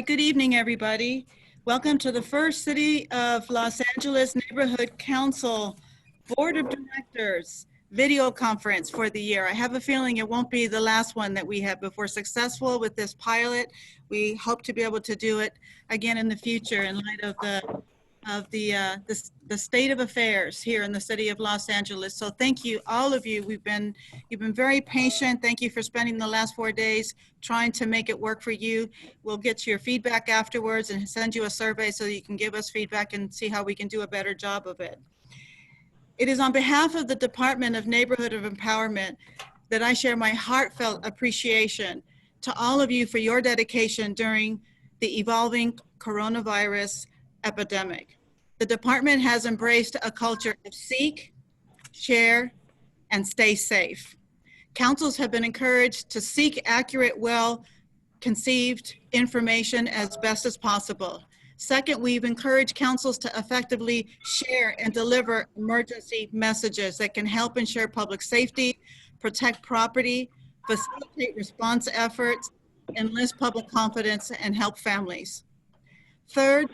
Good evening, everybody. Welcome to the first City of Los Angeles Neighborhood Council Board of Directors video conference for the year. I have a feeling it won't be the last one that we have. If we're successful with this pilot, we hope to be able to do it again in the future in light of the state of affairs here in the city of Los Angeles. So thank you, all of you. You've been very patient. Thank you for spending the last 4 days trying to make it work for you. We'll get your feedback afterwards and send you a survey so that you can give us feedback and see how we can do a better job of it. It is on behalf of the Department of Neighborhood of Empowerment that I share my heartfelt appreciation to all of you for your dedication during the evolving coronavirus epidemic. The department has embraced a culture of seek, share, and stay safe. Councils have been encouraged to seek accurate, well-conceived information as best as possible. Second, we've encouraged councils to effectively share and deliver emergency messages that can help ensure public safety, protect property, facilitate response efforts, enlist public confidence, and help families. Third,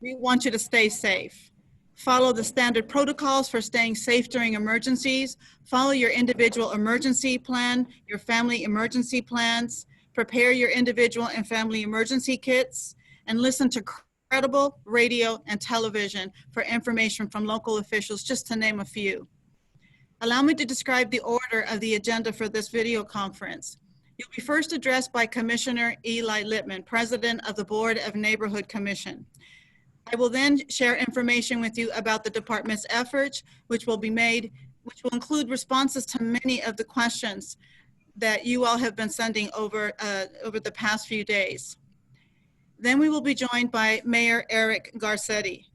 we want you to stay safe. Follow the standard protocols for staying safe during emergencies. Follow your individual emergency plan, your family emergency plans. Prepare your individual and family emergency kits, and listen to credible radio and television for information from local officials, just to name a few. Allow me to describe the order of the agenda for this video conference. You'll be first addressed by Commissioner Eli Littman, President of the Board of Neighborhood Commission. I will then share information with you about the department's efforts, which will include responses to many of the questions that you all have been sending over the past few days. Then we will be joined by Mayor Eric Garcetti,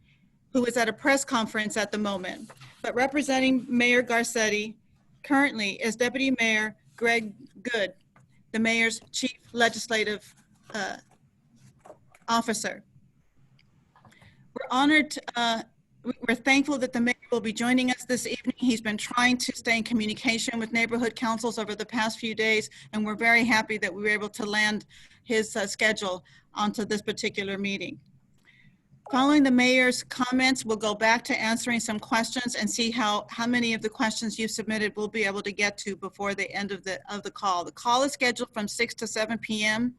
who is at a press conference at the moment. But representing Mayor Garcetti currently is Deputy Mayor Greg Good, the mayor's chief legislative officer. We're honored, we're thankful that the mayor will be joining us this evening. He's been trying to stay in communication with neighborhood councils over the past few days, and we're very happy that we were able to land his schedule onto this particular meeting. Following the mayor's comments, we'll go back to answering some questions and see how many of the questions you submitted we'll be able to get to before the end of the call. The call is scheduled from 6 to 7 p.m.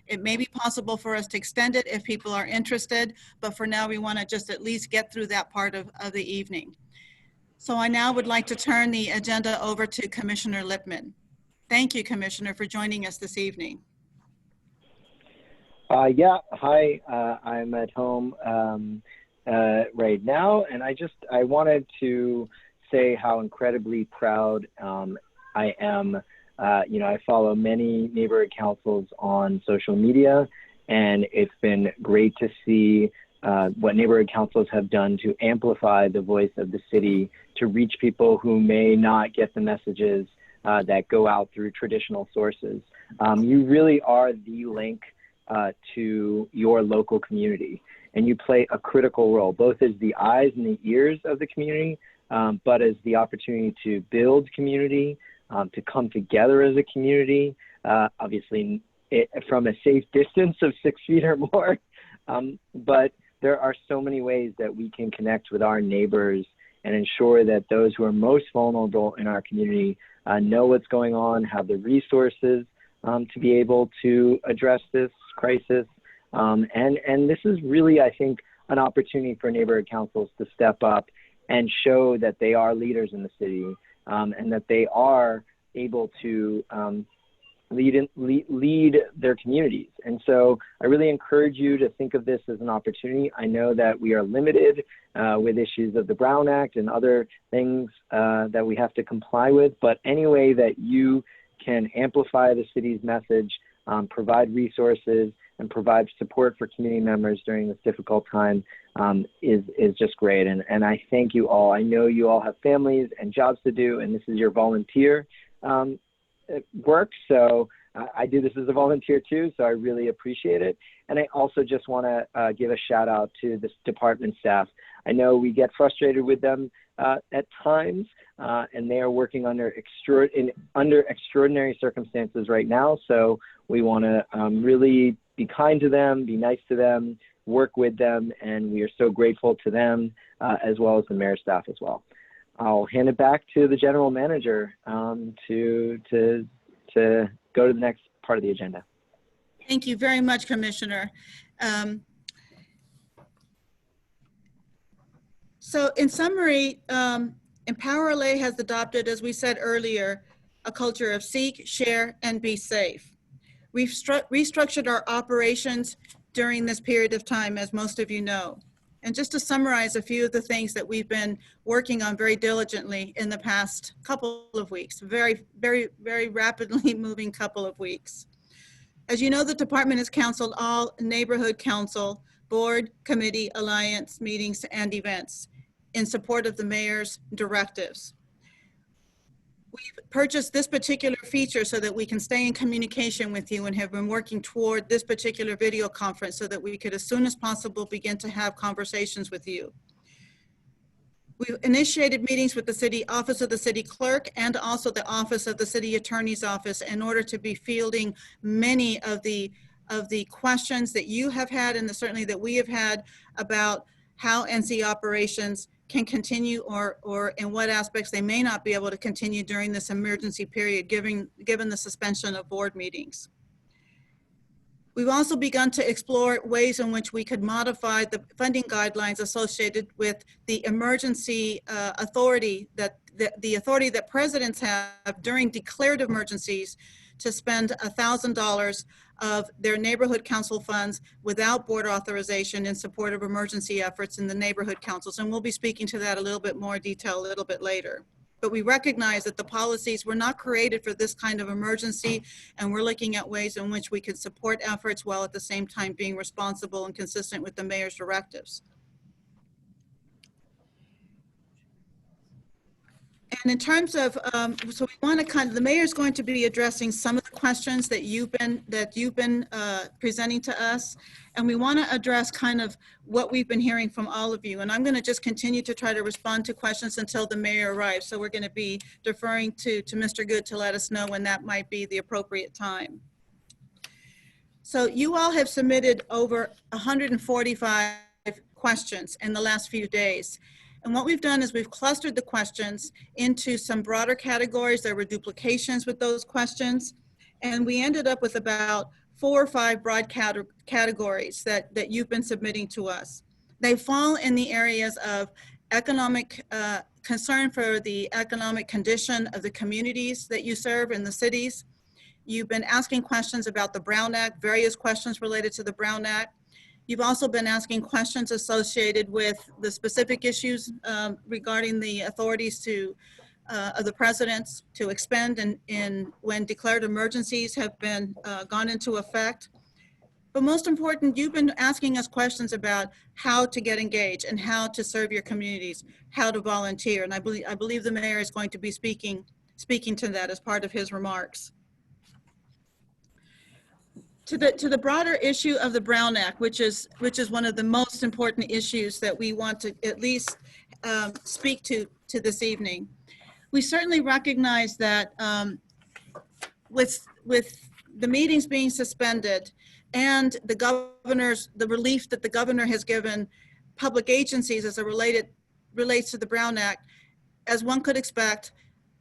It may be possible for us to extend it if people are interested, but for now we want to just at least get through that part of the evening. So I now would like to turn the agenda over to Commissioner Lippman. Thank you, Commissioner, for joining us this evening. Yeah, hi, I'm at home right now, and I wanted to say how incredibly proud I am. You know, I follow many neighborhood councils on social media, and it's been great to see what neighborhood councils have done to amplify the voice of the city to reach people who may not get the messages that go out through traditional sources. You really are the link to your local community, and you play a critical role, both as the eyes and the ears of the community, but as the opportunity to build community, to come together as a community, obviously from a safe distance of 6 feet or more. But there are so many ways that we can connect with our neighbors and ensure that those who are most vulnerable in our community know what's going on, have the resources to be able to address this crisis. And this is really, I think, an opportunity for neighborhood councils to step up and show that they are leaders in the city, and that they are able to lead their communities. And so I really encourage you to think of this as an opportunity. I know that we are limited with issues of the Brown Act and other things that we have to comply with, but any way that you can amplify the city's message, provide resources, and provide support for community members during this difficult time is just great. And I thank you all. I know you all have families and jobs to do, and this is your volunteer work. So I do this as a volunteer too, so I really appreciate it. And I also just want to give a shout out to this department staff. I know we get frustrated with them at times, and they are working under extraordinary circumstances right now. So we want to really be kind to them, be nice to them, work with them, and we are so grateful to them as well as the mayor staff as well. I'll hand it back to the general manager to go to the next part of the agenda. Thank you very much, Commissioner. So in summary, EmpowerLA has adopted, as we said earlier, a culture of seek, share, and be safe. We've restructured our operations during this period of time, as most of you know. And just to summarize a few of the things that we've been working on very diligently in the past couple of weeks, very rapidly moving couple of weeks. As you know, the department has canceled all neighborhood council, board, committee, alliance meetings and events in support of the mayor's directives. We've purchased this particular feature so that we can stay in communication with you and have been working toward this particular video conference so that we could, as soon as possible, begin to have conversations with you. We've initiated meetings with the city office of the city clerk and also the office of the city attorney's office in order to be fielding many of the questions that you have had and certainly that we have had about how NC operations can continue or in what aspects they may not be able to continue during this emergency period, given the suspension of board meetings. We've also begun to explore ways in which we could modify the funding guidelines associated with the emergency authority that the authority that presidents have during declared emergencies to spend $1,000 of their neighborhood council funds without board authorization in support of emergency efforts in the neighborhood councils. And we'll be speaking to that a little bit more detail a little bit later. But we recognize that the policies were not created for this kind of emergency, and we're looking at ways in which we can support efforts while at the same time being responsible and consistent with the mayor's directives. And in terms of, so we want to the mayor's going to be addressing some of the questions that you've been presenting to us. And we want to address kind of what we've been hearing from all of you. And I'm going to just continue to try to respond to questions until the mayor arrives. So we're going to be deferring to Mr. Good to let us know when that might be the appropriate time. So you all have submitted over 145 questions in the last few days. And what we've done is we've clustered the questions into some broader categories. There were duplications with those questions. And we ended up with about 4 or 5 broad categories that you've been submitting to us. They fall in the areas of economic concern for the economic condition of the communities that you serve in the cities. You've been asking questions about the Brown Act, various questions related to the Brown Act. You've also been asking questions associated with the specific issues regarding the authorities of the presidents to expend when declared emergencies have been gone into effect. But most important, you've been asking us questions about how to get engaged and how to serve your communities, how to volunteer. And I believe the mayor is going to be speaking to that as part of his remarks. To the broader issue of the Brown Act, which is one of the most important issues that we want to at least speak to this evening. We certainly recognize that with the meetings being suspended and the relief that the governor has given public agencies as it relates to the Brown Act, as one could expect,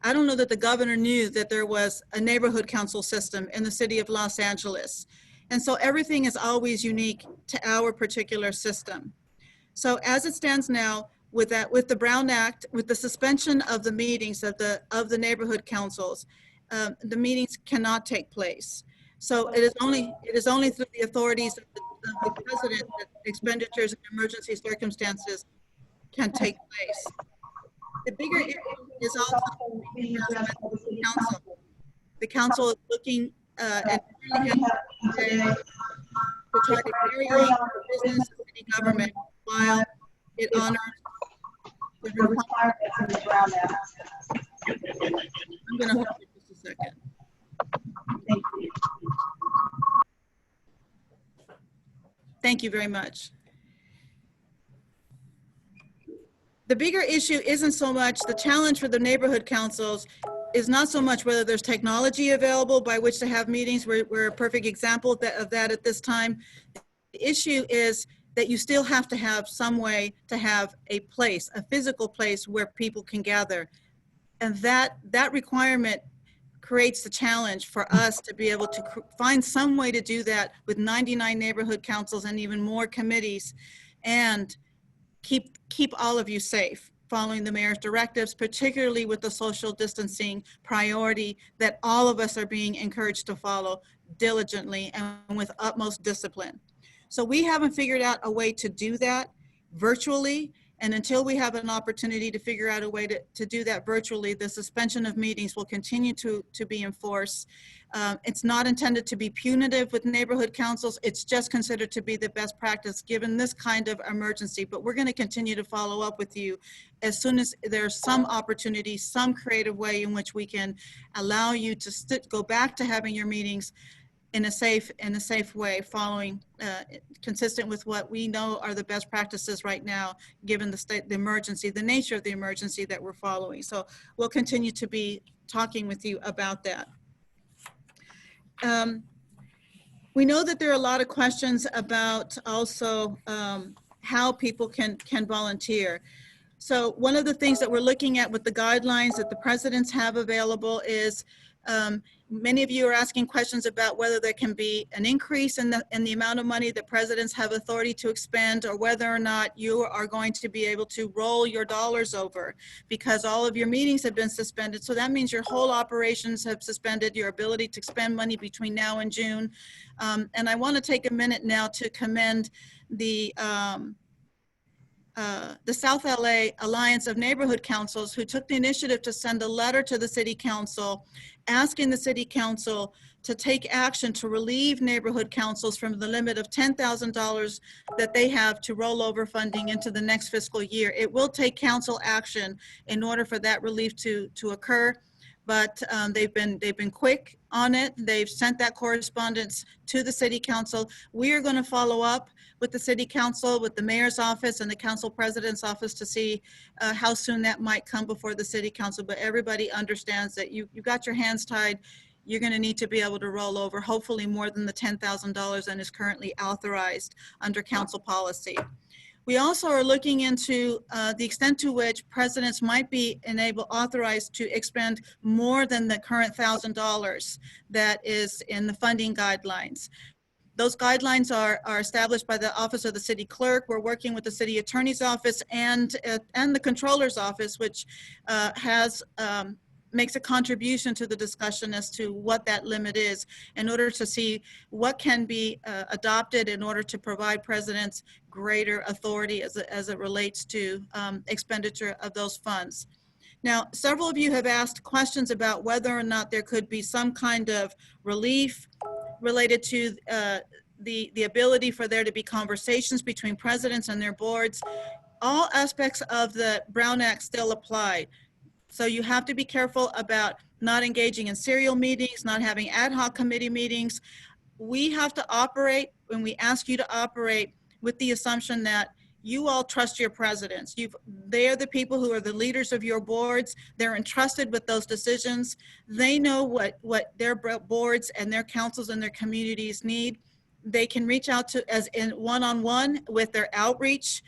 I don't know that the governor knew that there was a neighborhood council system in the city of Los Angeles. And so everything is always unique to our particular system. So as it stands now, with the Brown Act, with the suspension of the meetings of the neighborhood councils, the meetings cannot take place. So it is only through the authorities of the president that expenditures in emergency circumstances can take place. The bigger issue is also the council. The council is looking and really to try to carry on the business of city government while it honors the requirements of the Brown Act. I'm going to hold it just a second. Thank you. Thank you very much. The bigger issue isn't so much the challenge for the neighborhood councils is not so much whether there's technology available by which to have meetings. We're a perfect example of that at this time. The issue is that you still have to have some way to have a place, a physical place where people can gather. And that requirement creates the challenge for us to be able to find some way to do that with 99 neighborhood councils and even more committees, and keep all of you safe, following the mayor's directives, particularly with the social distancing priority that all of us are being encouraged to follow diligently and with utmost discipline. So we haven't figured out a way to do that virtually. And until we have an opportunity to figure out a way to do that virtually, the suspension of meetings will continue to be enforced. It's not intended to be punitive with neighborhood councils. It's just considered to be the best practice given this kind of emergency. But we're going to continue to follow up with you as soon as there's some opportunity, some creative way in which we can allow you to go back to having your meetings in a safe way, following consistent with what we know are the best practices right now, given the emergency, the nature of the emergency that we're following. So we'll continue to be talking with you about that. We know that there are a lot of questions about also how people can volunteer. So one of the things that we're looking at with the guidelines that the presidents have available is many of you are asking questions about whether there can be an increase in the amount of money that presidents have authority to expend, or whether or not you are going to be able to roll your dollars over because all of your meetings have been suspended. So that means your whole operations have suspended your ability to spend money between now and June. And I want to take a minute now to commend the South LA Alliance of Neighborhood Councils, who took the initiative to send a letter to the City Council asking the City Council to take action to relieve neighborhood councils from the limit of $10,000 that they have to roll over funding into the next fiscal year. It will take council action in order for that relief to occur. But they've been quick on it. They've sent that correspondence to the City Council. We are going to follow up with the City Council, with the Mayor's office and the Council President's office to see how soon that might come before the City Council. But everybody understands that you got your hands tied. You're going to need to be able to roll over hopefully more than the $10,000 and is currently authorized under council policy. We also are looking into the extent to which presidents might be authorized to expend more than the current $1,000 that is in the funding guidelines. Those guidelines are established by the Office of the City Clerk. We're working with the City Attorney's Office and the Controller's Office, which makes a contribution to the discussion as to what that limit is in order to see what can be adopted in order to provide presidents greater authority as it relates to expenditure of those funds. Now, several of you have asked questions about whether or not there could be some kind of relief related to the ability for there to be conversations between presidents and their boards. All aspects of the Brown Act still apply. So you have to be careful about not engaging in serial meetings, not having ad hoc committee meetings. We have to operate, when we ask you to operate, with the assumption that you all trust your presidents. They're the people who are the leaders of your boards. They're entrusted with those decisions. They know what their boards and their councils and their communities need. They can reach out to as in one-on-one with their outreach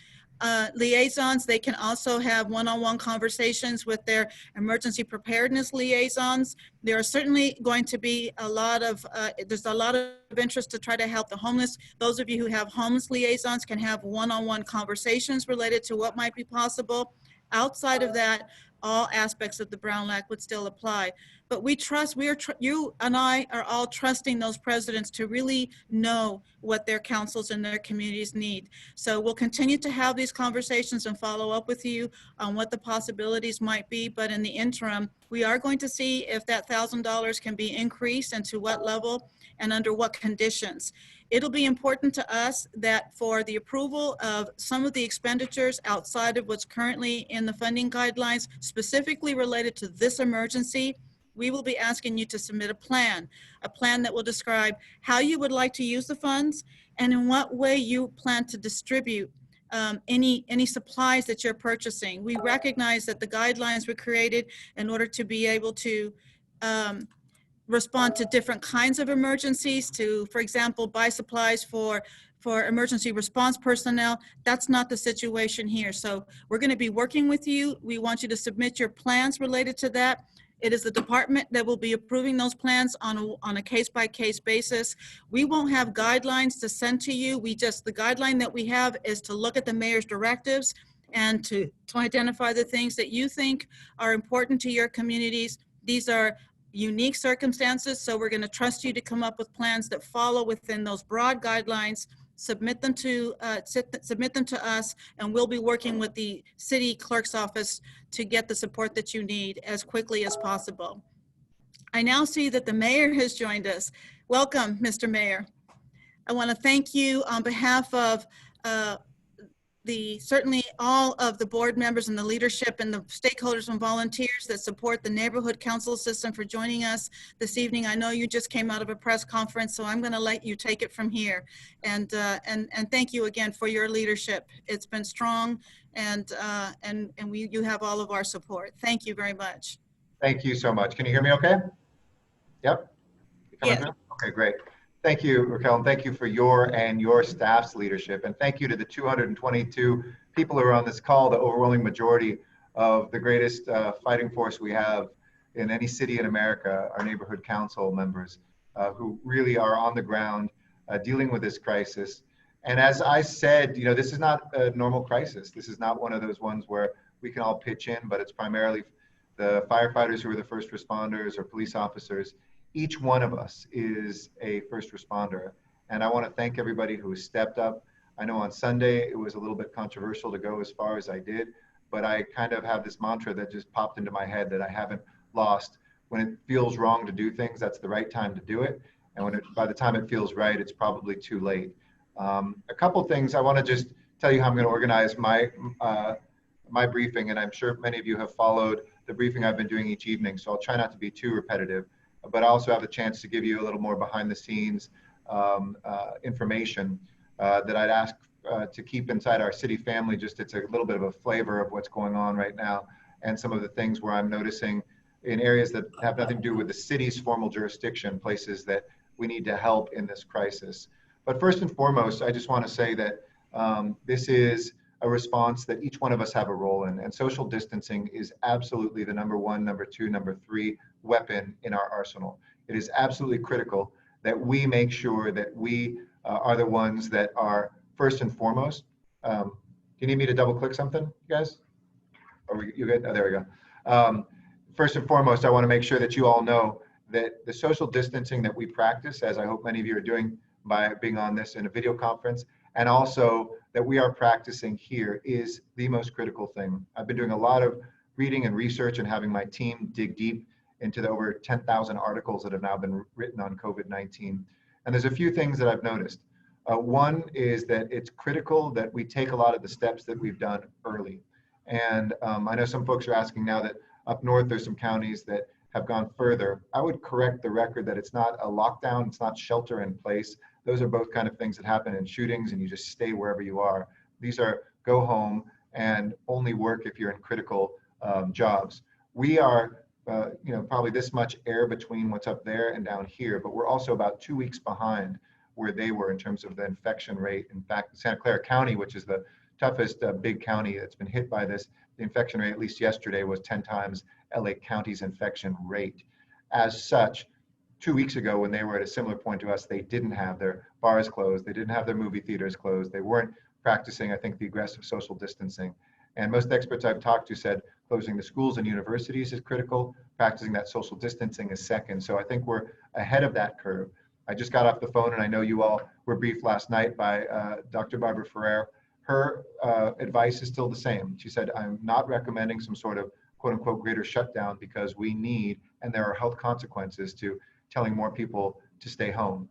liaisons. They can also have one-on-one conversations with their emergency preparedness liaisons. There are certainly going to be a lot of, there's a lot of interest to try to help the homeless. Those of you who have homeless liaisons can have one-on-one conversations related to what might be possible. Outside of that, all aspects of the Brown Act would still apply. But we trust, you and I are all trusting those presidents to really know what their councils and their communities need. So we'll continue to have these conversations and follow up with you on what the possibilities might be. But in the interim, we are going to see if that $1,000 can be increased and to what level and under what conditions. It'll be important to us that for the approval of some of the expenditures outside of what's currently in the funding guidelines, specifically related to this emergency, we will be asking you to submit a plan that will describe how you would like to use the funds and in what way you plan to distribute any supplies that you're purchasing. We recognize that the guidelines were created in order to be able to respond to different kinds of emergencies, to, for example, buy supplies for emergency response personnel. That's not the situation here. So we're going to be working with you. We want you to submit your plans related to that. It is the department that will be approving those plans on a case-by-case basis. We won't have guidelines to send to you. The guideline that we have is to look at the mayor's directives and to identify the things that you think are important to your communities. These are unique circumstances, so we're going to trust you to come up with plans that follow within those broad guidelines. Submit them to us, and we'll be working with the city clerk's office to get the support that you need as quickly as possible. I now see that the mayor has joined us. Welcome, Mr. Mayor. I want to thank you on behalf of certainly all of the board members and the leadership and the stakeholders and volunteers that support the neighborhood council system for joining us this evening. I know you just came out of a press conference, so I'm going to let you take it from here. And thank you again for your leadership. It's been strong, and you have all of our support. Thank you very much. Thank you so much. Can you hear me okay? Yep. Yes. Okay, great. Thank you, Raquel, and thank you for your and your staff's leadership. And thank you to the 222 people who are on this call, the overwhelming majority of the greatest fighting force we have in any city in America, our neighborhood council members, who really are on the ground dealing with this crisis. And as I said, this is not a normal crisis. This is not one of those ones where we can all pitch in, but it's primarily the firefighters who are the first responders or police officers. Each one of us is a first responder. And I want to thank everybody who has stepped up. I know on Sunday, it was a little bit controversial to go as far as I did, but I kind of have this mantra that just popped into my head that I haven't lost. When it feels wrong to do things, that's the right time to do it. And by the time it feels right, it's probably too late. A couple things I want to just tell you how I'm going to organize my briefing, and I'm sure many of you have followed the briefing I've been doing each evening, so I'll try not to be too repetitive. But I also have a chance to give you a little more behind the scenes information that I'd ask to keep inside our city family. Just it's a little bit of a flavor of what's going on right now and some of the things where I'm noticing in areas that have nothing to do with the city's formal jurisdiction, places that we need to help in this crisis. But first and foremost, I just want to say that this is a response that each one of us have a role in, and social distancing is absolutely the number one, number two, number three weapon in our arsenal. It is absolutely critical that we make sure that we are the ones that are first and foremost. Do you need me to double click something, you guys? Or you good? Oh, there we go. First and foremost, I want to make sure that you all know that the social distancing that we practice, as I hope many of you are doing by being on this in a video conference, and also that we are practicing here, is the most critical thing. I've been doing a lot of reading and research and having my team dig deep into the over 10,000 articles that have now been written on COVID-19. And there's a few things that I've noticed. One is that it's critical that we take a lot of the steps that we've done early. And I know some folks are asking now that up north, there's some counties that have gone further. I would correct the record that it's not a lockdown, it's not shelter in place. Those are both kind of things that happen in shootings and you just stay wherever you are. These are go home and only work if you're in critical jobs. We are probably this much air between what's up there and down here, but we're also about 2 weeks behind where they were in terms of the infection rate. In fact, Santa Clara County, which is the toughest big county that's been hit by this, the infection rate, at least yesterday, was 10 times LA County's infection rate. As such, 2 weeks ago, when they were at a similar point to us, they didn't have their bars closed, they didn't have their movie theaters closed, they weren't practicing, I think, the aggressive social distancing. And most experts I've talked to said closing the schools and universities is critical, practicing that social distancing is second. So I think we're ahead of that curve. I just got off the phone, and I know you all were briefed last night by Dr. Barbara Ferrer. Her advice is still the same. She said, I'm not recommending some sort of quote unquote greater shutdown because we need, and there are health consequences to telling more people to stay home.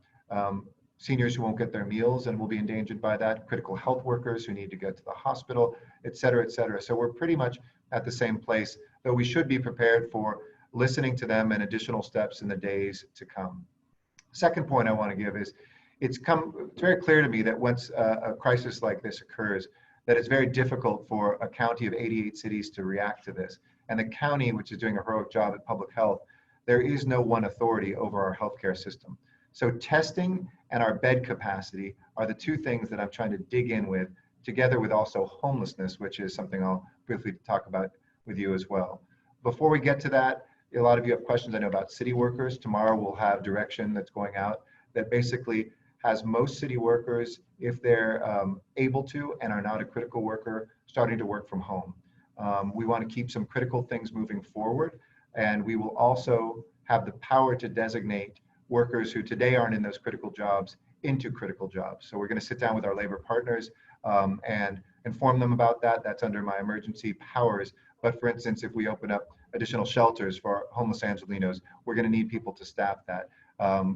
Seniors who won't get their meals and will be endangered by that, critical health workers who need to get to the hospital, et cetera, et cetera. So we're pretty much at the same place, though we should be prepared for listening to them and additional steps in the days to come. Second point I want to give is it's very clear to me that once a crisis like this occurs, that it's very difficult for a county of 88 cities to react to this. And the county, which is doing a heroic job at public health, there is no one authority over our healthcare system. So testing and our bed capacity are the two things that I'm trying to dig in with, together with also homelessness, which is something I'll briefly talk about with you as well. Before we get to that, a lot of you have questions I know about city workers. Tomorrow we'll have direction that's going out that basically has most city workers, if they're able to and are not a critical worker, starting to work from home. We want to keep some critical things moving forward, and we will also have the power to designate workers who today aren't in those critical jobs into critical jobs. So we're going to sit down with our labor partners and inform them about that. That's under my emergency powers. But for instance, if we open up additional shelters for homeless Angelenos, we're going to need people to staff that.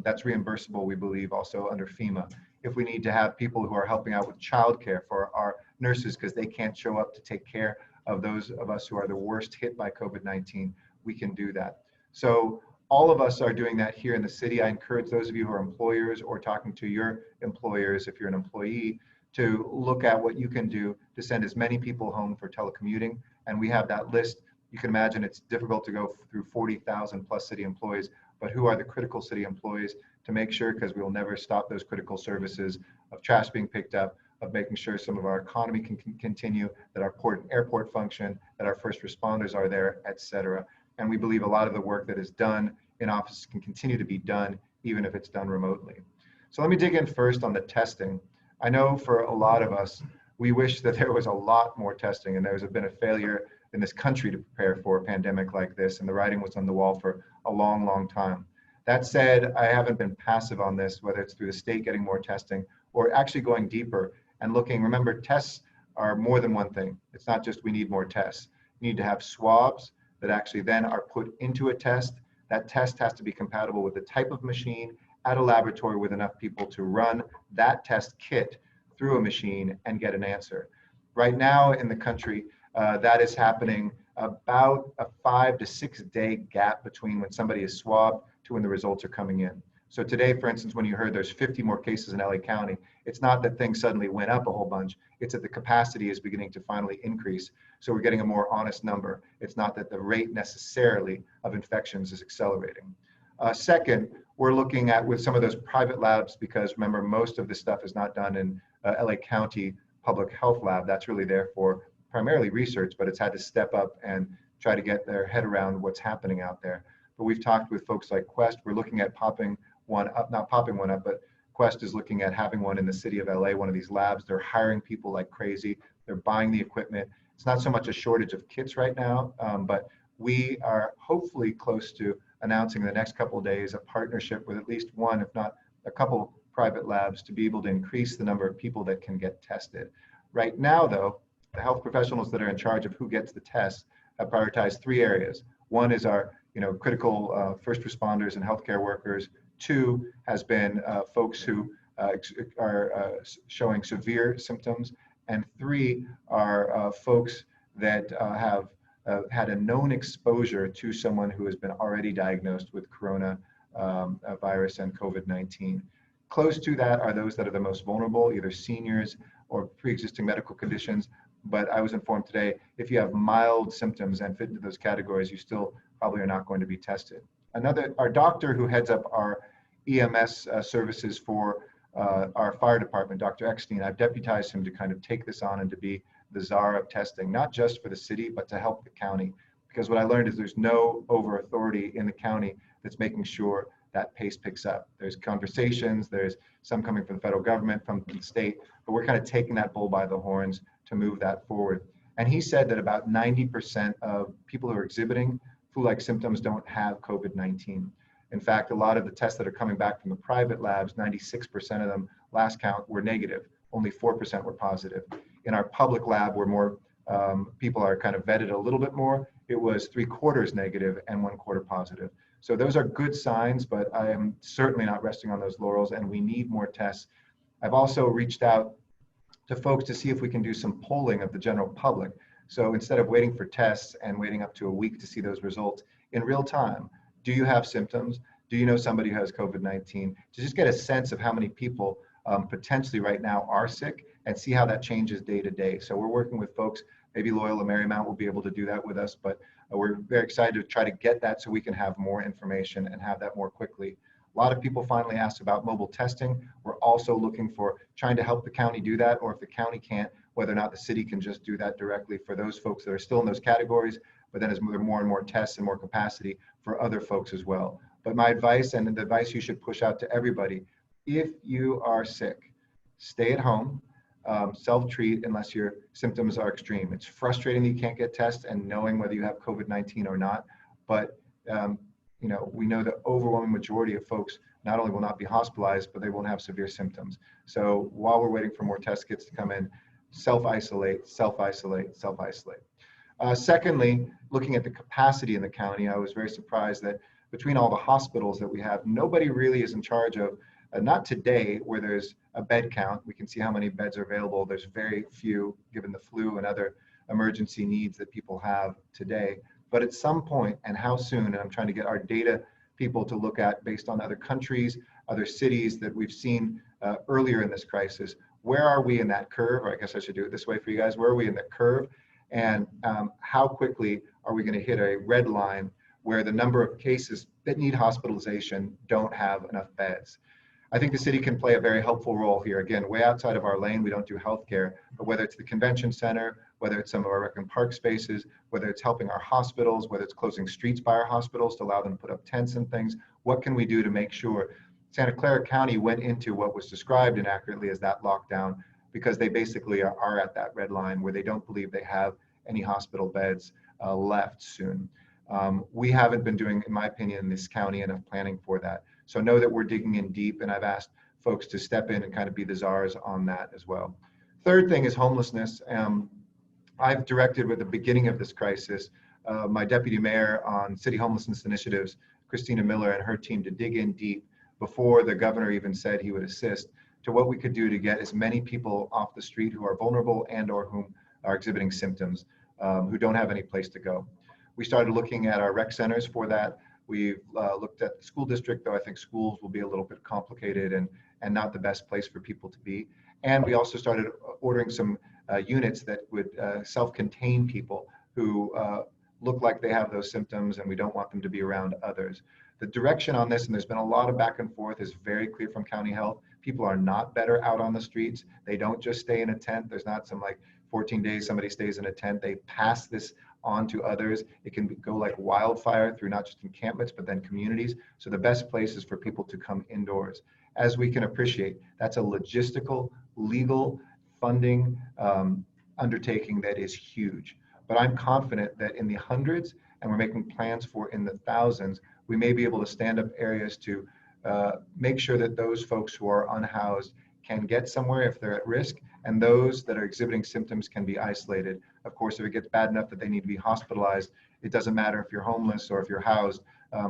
That's reimbursable, we believe, also under FEMA. If we need to have people who are helping out with childcare for our nurses because they can't show up to take care of those of us who are the worst hit by COVID-19, we can do that. So all of us are doing that here in the city. I encourage those of you who are employers or talking to your employers, if you're an employee, to look at what you can do to send as many people home for telecommuting. And we have that list. You can imagine it's difficult to go through 40,000 plus city employees, but who are the critical city employees to make sure, because we will never stop those critical services of trash being picked up, of making sure some of our economy can continue, that our port and airport function, that our first responders are there, et cetera. And we believe a lot of the work that is done in offices can continue to be done, even if it's done remotely. So let me dig in first on the testing. I know for a lot of us, we wish that there was a lot more testing, and there's been a failure in this country to prepare for a pandemic like this, and the writing was on the wall for a long, long time. That said, I haven't been passive on this, whether it's through the state getting more testing or actually going deeper and looking. Remember, tests are more than one thing. It's not just we need more tests. You need to have swabs that actually then are put into a test. That test has to be compatible with the type of machine at a laboratory with enough people to run that test kit through a machine and get an answer. Right now in the country, that is happening about a 5 to 6 day gap between when somebody is swabbed to when the results are coming in. So today, for instance, when you heard there's 50 more cases in LA County, it's not that things suddenly went up a whole bunch. It's that the capacity is beginning to finally increase. So we're getting a more honest number. It's not that the rate necessarily of infections is accelerating. Second, we're looking at with some of those private labs, because remember, most of this stuff is not done in LA County Public Health Lab. That's really there for primarily research, but it's had to step up and try to get their head around what's happening out there. But we've talked with folks like Quest. We're looking at popping one up, not popping one up, but Quest is looking at having one in the city of LA, one of these labs. They're hiring people like crazy. They're buying the equipment. It's not so much a shortage of kits right now, but we are hopefully close to announcing in the next couple of days a partnership with at least one, if not a couple private labs, to be able to increase the number of people that can get tested. Right now, though, the health professionals that are in charge of who gets the tests have prioritized 3 areas. One is our critical first responders and healthcare workers. 2 has been folks who are showing severe symptoms. And 3 are folks that have had a known exposure to someone who has been already diagnosed with corona virus and COVID-19. Close to that are those that are the most vulnerable, either seniors or pre-existing medical conditions. But I was informed today, if you have mild symptoms and fit into those categories, you still probably are not going to be tested. Our doctor who heads up our EMS services for our fire department, Dr. Eckstein, I've deputized him to kind of take this on and to be the czar of testing, not just for the city, but to help the county. Because what I learned is there's no over authority in the county that's making sure that pace picks up. There's conversations, there's some coming from the federal government, from the state, but we're kind of taking that bull by the horns to move that forward. And he said that about 90% of people who are exhibiting flu-like symptoms don't have COVID-19. In fact, a lot of the tests that are coming back from the private labs, 96% of them, last count, were negative. Only 4% were positive. In our public lab, where more people are kind of vetted a little bit more, it was 3/4 negative and 1/4 positive. So those are good signs, but I am certainly not resting on those laurels, and we need more tests. I've also reached out to folks to see if we can do some polling of the general public. So instead of waiting for tests and waiting up to a week to see those results, in real time, do you have symptoms? Do you know somebody who has COVID-19? To just get a sense of how many people potentially right now are sick and see how that changes day to day. So we're working with folks, maybe Loyola Marymount will be able to do that with us, but we're very excited to try to get that so we can have more information and have that more quickly. A lot of people finally asked about mobile testing. We're also looking for trying to help the county do that, or if the county can't, whether or not the city can just do that directly for those folks that are still in those categories, but then as there are more and more tests and more capacity for other folks as well. But my advice, and the advice you should push out to everybody, if you are sick, stay at home, self-treat unless your symptoms are extreme. It's frustrating that you can't get tests and knowing whether you have COVID-19 or not, but we know the overwhelming majority of folks not only will not be hospitalized, but they won't have severe symptoms. So while we're waiting for more test kits to come in, self-isolate, self-isolate, self-isolate. Secondly, looking at the capacity in the county, I was very surprised that between all the hospitals that we have, nobody really is in charge of, not today where there's a bed count. We can see how many beds are available. There's very few given the flu and other emergency needs that people have today. But at some point, and how soon, and I'm trying to get our data people to look at based on other countries, other cities that we've seen earlier in this crisis, where are we in that curve? Or I guess I should do it this way for you guys. Where are we in the curve? And how quickly are we going to hit a red line where the number of cases that need hospitalization don't have enough beds? I think the city can play a very helpful role here. Again, way outside of our lane, we don't do healthcare, but whether it's the convention center, whether it's some of our rec and park spaces, whether it's helping our hospitals, whether it's closing streets by our hospitals to allow them to put up tents and things, what can we do to make sure Santa Clara County went into what was described inaccurately as that lockdown, because they basically are at that red line where they don't believe they have any hospital beds left soon. We haven't been doing, in my opinion, in this county enough planning for that. So know that we're digging in deep, and I've asked folks to step in and kind of be the czars on that as well. Third thing is homelessness. I've directed with the beginning of this crisis, my deputy mayor on city homelessness initiatives, Christina Miller, and her team to dig in deep before the governor even said he would assist to what we could do to get as many people off the street who are vulnerable and or whom are exhibiting symptoms, who don't have any place to go. We started looking at our rec centers for that. We've looked at the school district, though I think schools will be a little bit complicated and not the best place for people to be. And we also started ordering some units that would self-contain people who look like they have those symptoms, and we don't want them to be around others. The direction on this, and there's been a lot of back and forth, is very clear from County Health. People are not better out on the streets. They don't just stay in a tent. There's not some like 14 days somebody stays in a tent. They pass this on to others. It can go like wildfire through not just encampments, but then communities. So the best place is for people to come indoors. As we can appreciate, that's a logistical, legal, funding undertaking that is huge. But I'm confident that in the hundreds, and we're making plans for in the thousands, we may be able to stand up areas to make sure that those folks who are unhoused can get somewhere if they're at risk, and those that are exhibiting symptoms can be isolated. Of course, if it gets bad enough that they need to be hospitalized, it doesn't matter if you're homeless or if you're housed,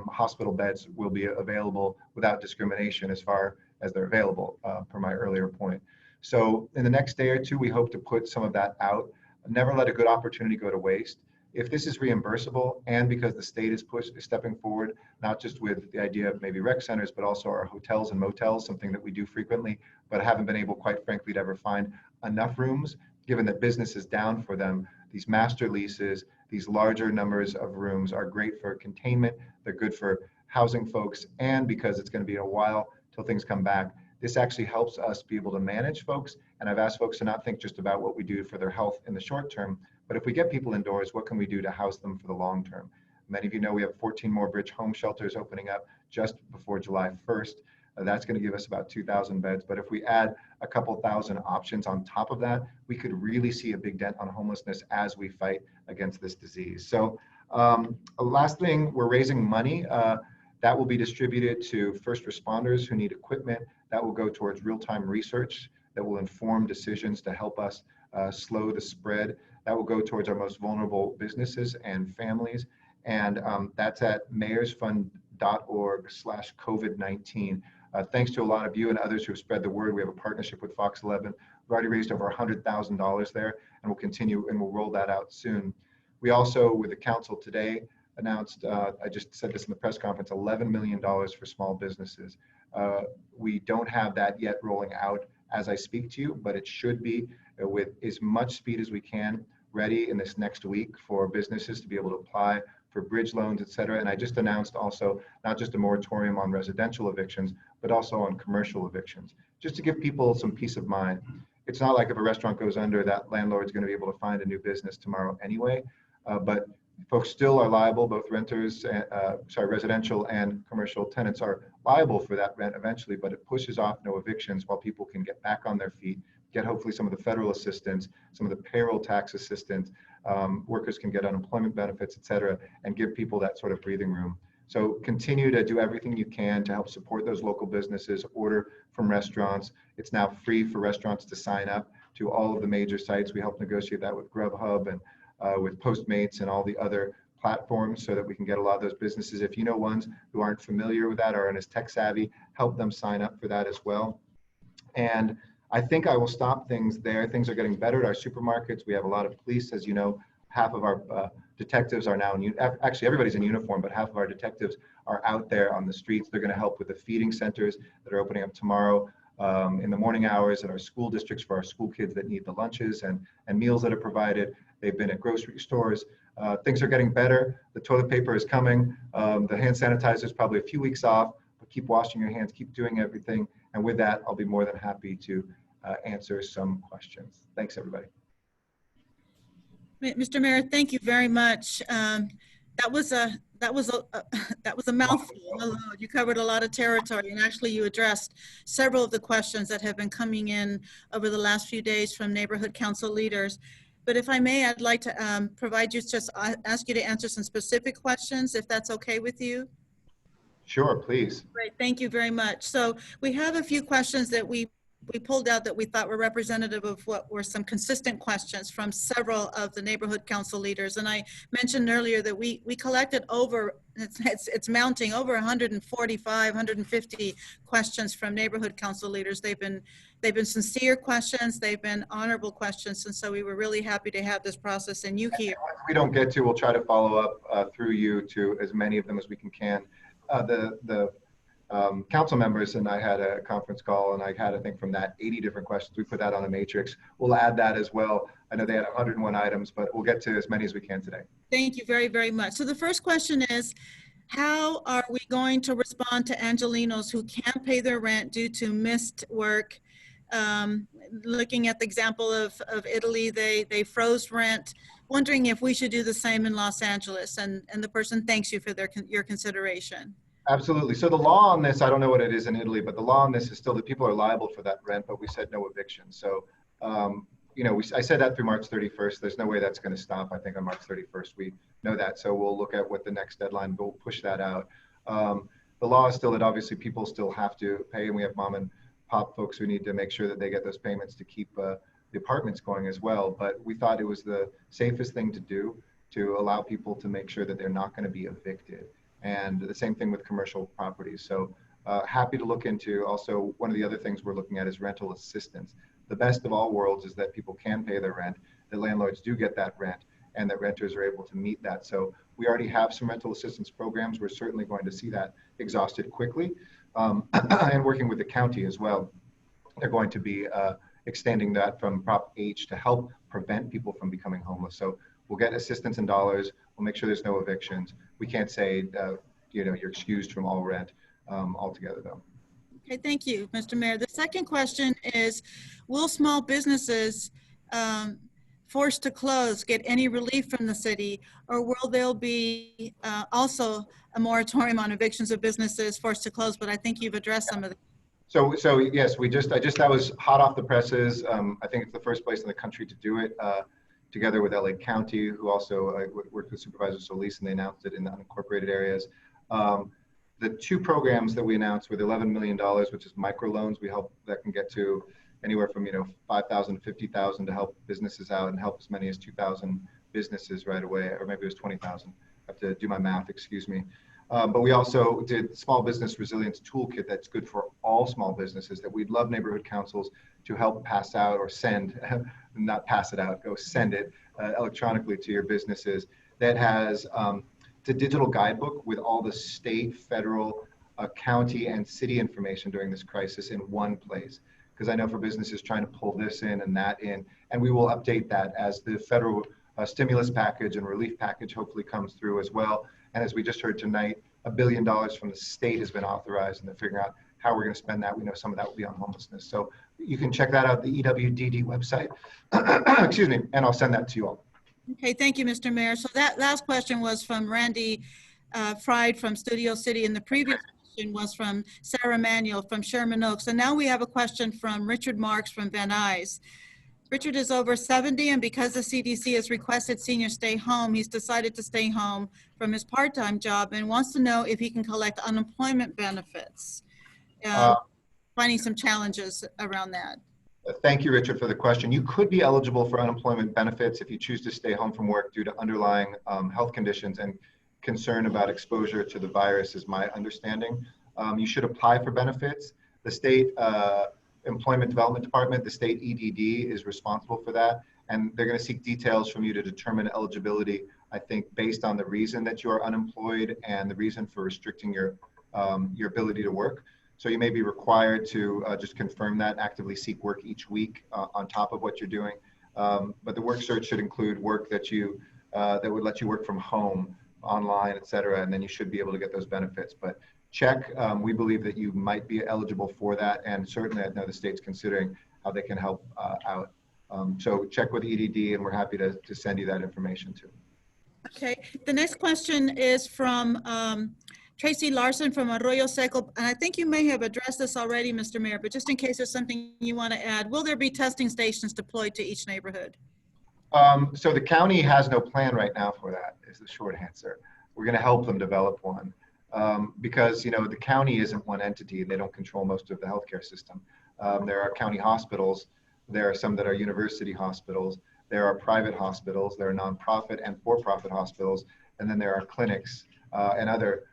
hospital beds will be available without discrimination as far as they're available, per my earlier point. So in the next day or two, we hope to put some of that out. Never let a good opportunity go to waste. If this is reimbursable, and because the state is stepping forward, not just with the idea of maybe rec centers, but also our hotels and motels, something that we do frequently, but haven't been able, quite frankly, to ever find enough rooms, given that business is down for them. These master leases, these larger numbers of rooms are great for containment. They're good for housing folks, and because it's going to be a while till things come back, this actually helps us be able to manage folks. And I've asked folks to not think just about what we do for their health in the short term, but if we get people indoors, what can we do to house them for the long term? Many of you know we have 14 more bridge home shelters opening up just before July 1st. That's going to give us about 2,000 beds. But if we add a couple thousand options on top of that, we could really see a big dent on homelessness as we fight against this disease. So last thing, we're raising money. That will be distributed to first responders who need equipment. That will go towards real-time research that will inform decisions to help us slow the spread. That will go towards our most vulnerable businesses and families. And that's at mayorsfund.org/COVID-19. Thanks to a lot of you and others who have spread the word. We have a partnership with Fox 11. We've already raised over $100,000 there, and we'll continue, and we'll roll that out soon. We also, with the council today, announced, I just said this in the press conference, $11 million for small businesses. We don't have that yet rolling out as I speak to you, but it should be with as much speed as we can ready in this next week for businesses to be able to apply for bridge loans, et cetera. And I just announced also not just a moratorium on residential evictions, but also on commercial evictions, just to give people some peace of mind. It's not like if a restaurant goes under, that landlord's going to be able to find a new business tomorrow anyway. But folks still are liable, both renters, residential and commercial tenants are liable for that rent eventually, but it pushes off no evictions while people can get back on their feet, get hopefully some of the federal assistance, some of the payroll tax assistance, workers can get unemployment benefits, et cetera, and give people that sort of breathing room. So continue to do everything you can to help support those local businesses, order from restaurants. It's now free for restaurants to sign up to all of the major sites. We help negotiate that with Grubhub and with Postmates and all the other platforms so that we can get a lot of those businesses. If you know ones who aren't familiar with that or aren't as tech savvy, help them sign up for that as well. And I think I will stop things there. Things are getting better at our supermarkets. We have a lot of police, as you know. Half of our detectives are now actually everybody's in uniform, but half of our detectives are out there on the streets. They're going to help with the feeding centers that are opening up tomorrow in the morning hours at our school districts for our school kids that need the lunches and meals that are provided. They've been at grocery stores. Things are getting better. The toilet paper is coming. The hand sanitizer is probably a few weeks off, but keep washing your hands, keep doing everything. And with that, I'll be more than happy to answer some questions. Thanks, everybody. Mr. Mayor, thank you very much. That was a mouthful. You covered a lot of territory, and actually you addressed several of the questions that have been coming in over the last few days from neighborhood council leaders. But if I may, I'd like to provide you, just ask you to answer some specific questions, if that's okay with you. Sure, please. Great, thank you very much. So we have a few questions that we pulled out that we thought were representative of what were some consistent questions from several of the neighborhood council leaders. And I mentioned earlier that we collected over, it's mounting over 145, 150 questions from neighborhood council leaders. They've been sincere questions, they've been honorable questions, and so we were really happy to have this process and you here. If we don't get to, we'll try to follow up through you to as many of them as we can. The council members and I had a conference call, and I had, I think, from that 80 different questions. We put that on a matrix. We'll add that as well. I know they had 101 items, but we'll get to as many as we can today. Thank you very, very much. So the first question is, how are we going to respond to Angelenos who can't pay their rent due to missed work? Looking at the example of Italy, they froze rent. Wondering if we should do the same in Los Angeles, and the person thanks you for your consideration. Absolutely. So the law on this, I don't know what it is in Italy, but the law on this is still that people are liable for that rent, but we said no eviction. So, you know, I said that through March 31st. There's no way that's going to stop. I think on March 31st, we know that. So we'll look at what the next deadline, we'll push that out. The law is still that obviously people still have to pay, and we have mom and pop folks who need to make sure that they get those payments to keep the apartments going as well. But we thought it was the safest thing to do to allow people to make sure that they're not going to be evicted. And the same thing with commercial properties. So happy to look into. Also, one of the other things we're looking at is rental assistance. The best of all worlds is that people can pay their rent, that landlords do get that rent, and that renters are able to meet that. So we already have some rental assistance programs. We're certainly going to see that exhausted quickly. And working with the county as well. They're going to be extending that from Prop H to help prevent people from becoming homeless. So we'll get assistance in dollars. We'll make sure there's no evictions. We can't say, you know, you're excused from all rent altogether, though. Okay, thank you, Mr. Mayor. The second question is, will small businesses forced to close get any relief from the city, or will there be also a moratorium on evictions of businesses forced to close? But I think you've addressed some of the. So yes, that was hot off the presses. I think it's the first place in the country to do it. Together with LA County, who also worked with Supervisor Solis, and they announced it in the unincorporated areas. The two programs that we announced with $11 million, which is microloans, we help that can get to anywhere from, you know, 5,000 to 50,000 to help businesses out and help as many as 2,000 businesses right away, or maybe it was 20,000. I have to do my math, excuse me. But we also did Small Business Resilience Toolkit that's good for all small businesses that we'd love neighborhood councils to help pass out or send, not pass it out, go send it electronically to your businesses. That has it's a digital guidebook with all the state, federal, county, and city information during this crisis in one place. because I know for businesses trying to pull this in and that in, and we will update that as the federal stimulus package and relief package hopefully comes through as well. And as we just heard tonight, $1 billion from the state has been authorized, and they're figuring out how we're going to spend that. We know some of that will be on homelessness. So you can check that out, the EWDD website. Excuse me, and I'll send that to you all. Okay, thank you, Mr. Mayor. So that last question was from Randy Fried from Studio City, and the previous question was from Sarah Manuel from Sherman Oaks. And now we have a question from Richard Marks from Van Nuys. Richard is over 70, and because the CDC has requested seniors stay home, he's decided to stay home from his part-time job and wants to know if he can collect unemployment benefits. Finding some challenges around that. Thank you, Richard, for the question. You could be eligible for unemployment benefits if you choose to stay home from work due to underlying health conditions and concern about exposure to the virus, is my understanding. You should apply for benefits. The state Employment Development Department, the state EDD, is responsible for that, and they're going to seek details from you to determine eligibility, I think, based on the reason that you are unemployed and the reason for restricting your ability to work. So you may be required to just confirm that, actively seek work each week on top of what you're doing. But the work search should include work that you that would let you work from home, online, et cetera, and then you should be able to get those benefits. But check, we believe that you might be eligible for that, and certainly I know the state's considering how they can help out. So check with EDD, and we're happy to send you that information too. Okay, the next question is from Tracy Larson from Arroyo Seco, and I think you may have addressed this already, Mr. Mayor, but just in case there's something you want to add, will there be testing stations deployed to each neighborhood? So the county has no plan right now for that, is the short answer. We're going to help them develop one because, you know, the county isn't one entity. They don't control most of the healthcare system. There are county hospitals. There are some that are university hospitals. There are private hospitals. There are nonprofit and for-profit hospitals. And then there are clinics and other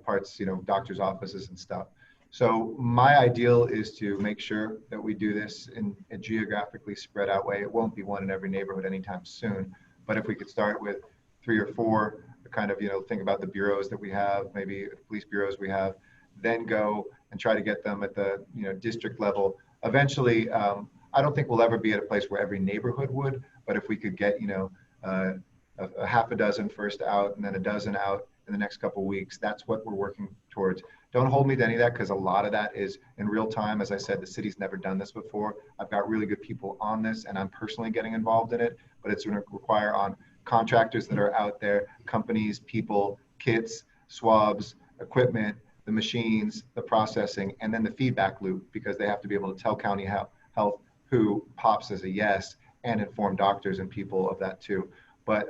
parts, you know, doctors' offices and stuff. So my ideal is to make sure that we do this in a geographically spread out way. It won't be one in every neighborhood anytime soon, but if we could start with 3 or 4, kind of, you know, think about the bureaus that we have, maybe police bureaus we have, then go and try to get them at the, you know, district level. Eventually, I don't think we'll ever be at a place where every neighborhood would, but if we could get, you know, a half a dozen first out and then a dozen out in the next couple of weeks, that's what we're working towards. Don't hold me to any of that because a lot of that is in real time. As I said, the city's never done this before. I've got really good people on this and I'm personally getting involved in it, but it's going to require on contractors that are out there, companies, people, kits, swabs, equipment, the machines, the processing, and then the feedback loop, because they have to be able to tell county health who pops as a yes and inform doctors and people of that too. But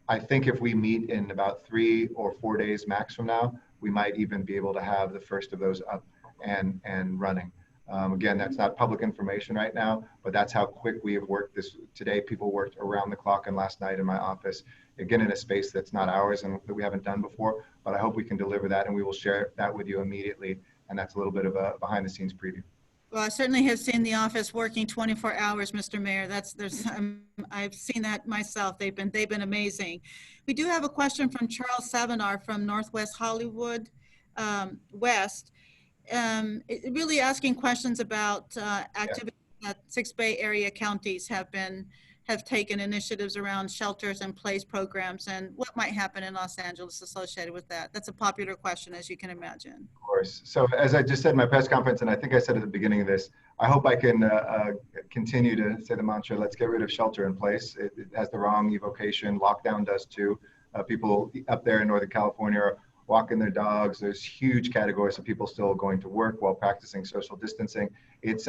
I think if we meet in about 3 or 4 days max from now, we might even be able to have the first of those up and running. Again, that's not public information right now, but that's how quick we have worked this today. People worked around the clock and last night in my office, again, in a space that's not ours and that we haven't done before, but I hope we can deliver that and we will share that with you immediately. And that's a little bit of a behind the scenes preview. Well, I certainly have seen the office working 24 hours, Mr. Mayor. I've seen that myself. They've been amazing. We do have a question from Charles Savinar from Northwest Hollywood West, really asking questions about activities that 6 Bay Area counties have taken initiatives around shelters and place programs and what might happen in Los Angeles associated with that. That's a popular question, as you can imagine. Of course. So as I just said in my press conference, and I think I said at the beginning of this, I hope I can continue to say the mantra, let's get rid of shelter in place. It has the wrong evocation. Lockdown does too. People up there in Northern California are walking their dogs. There's huge categories of people still going to work while practicing social distancing. It's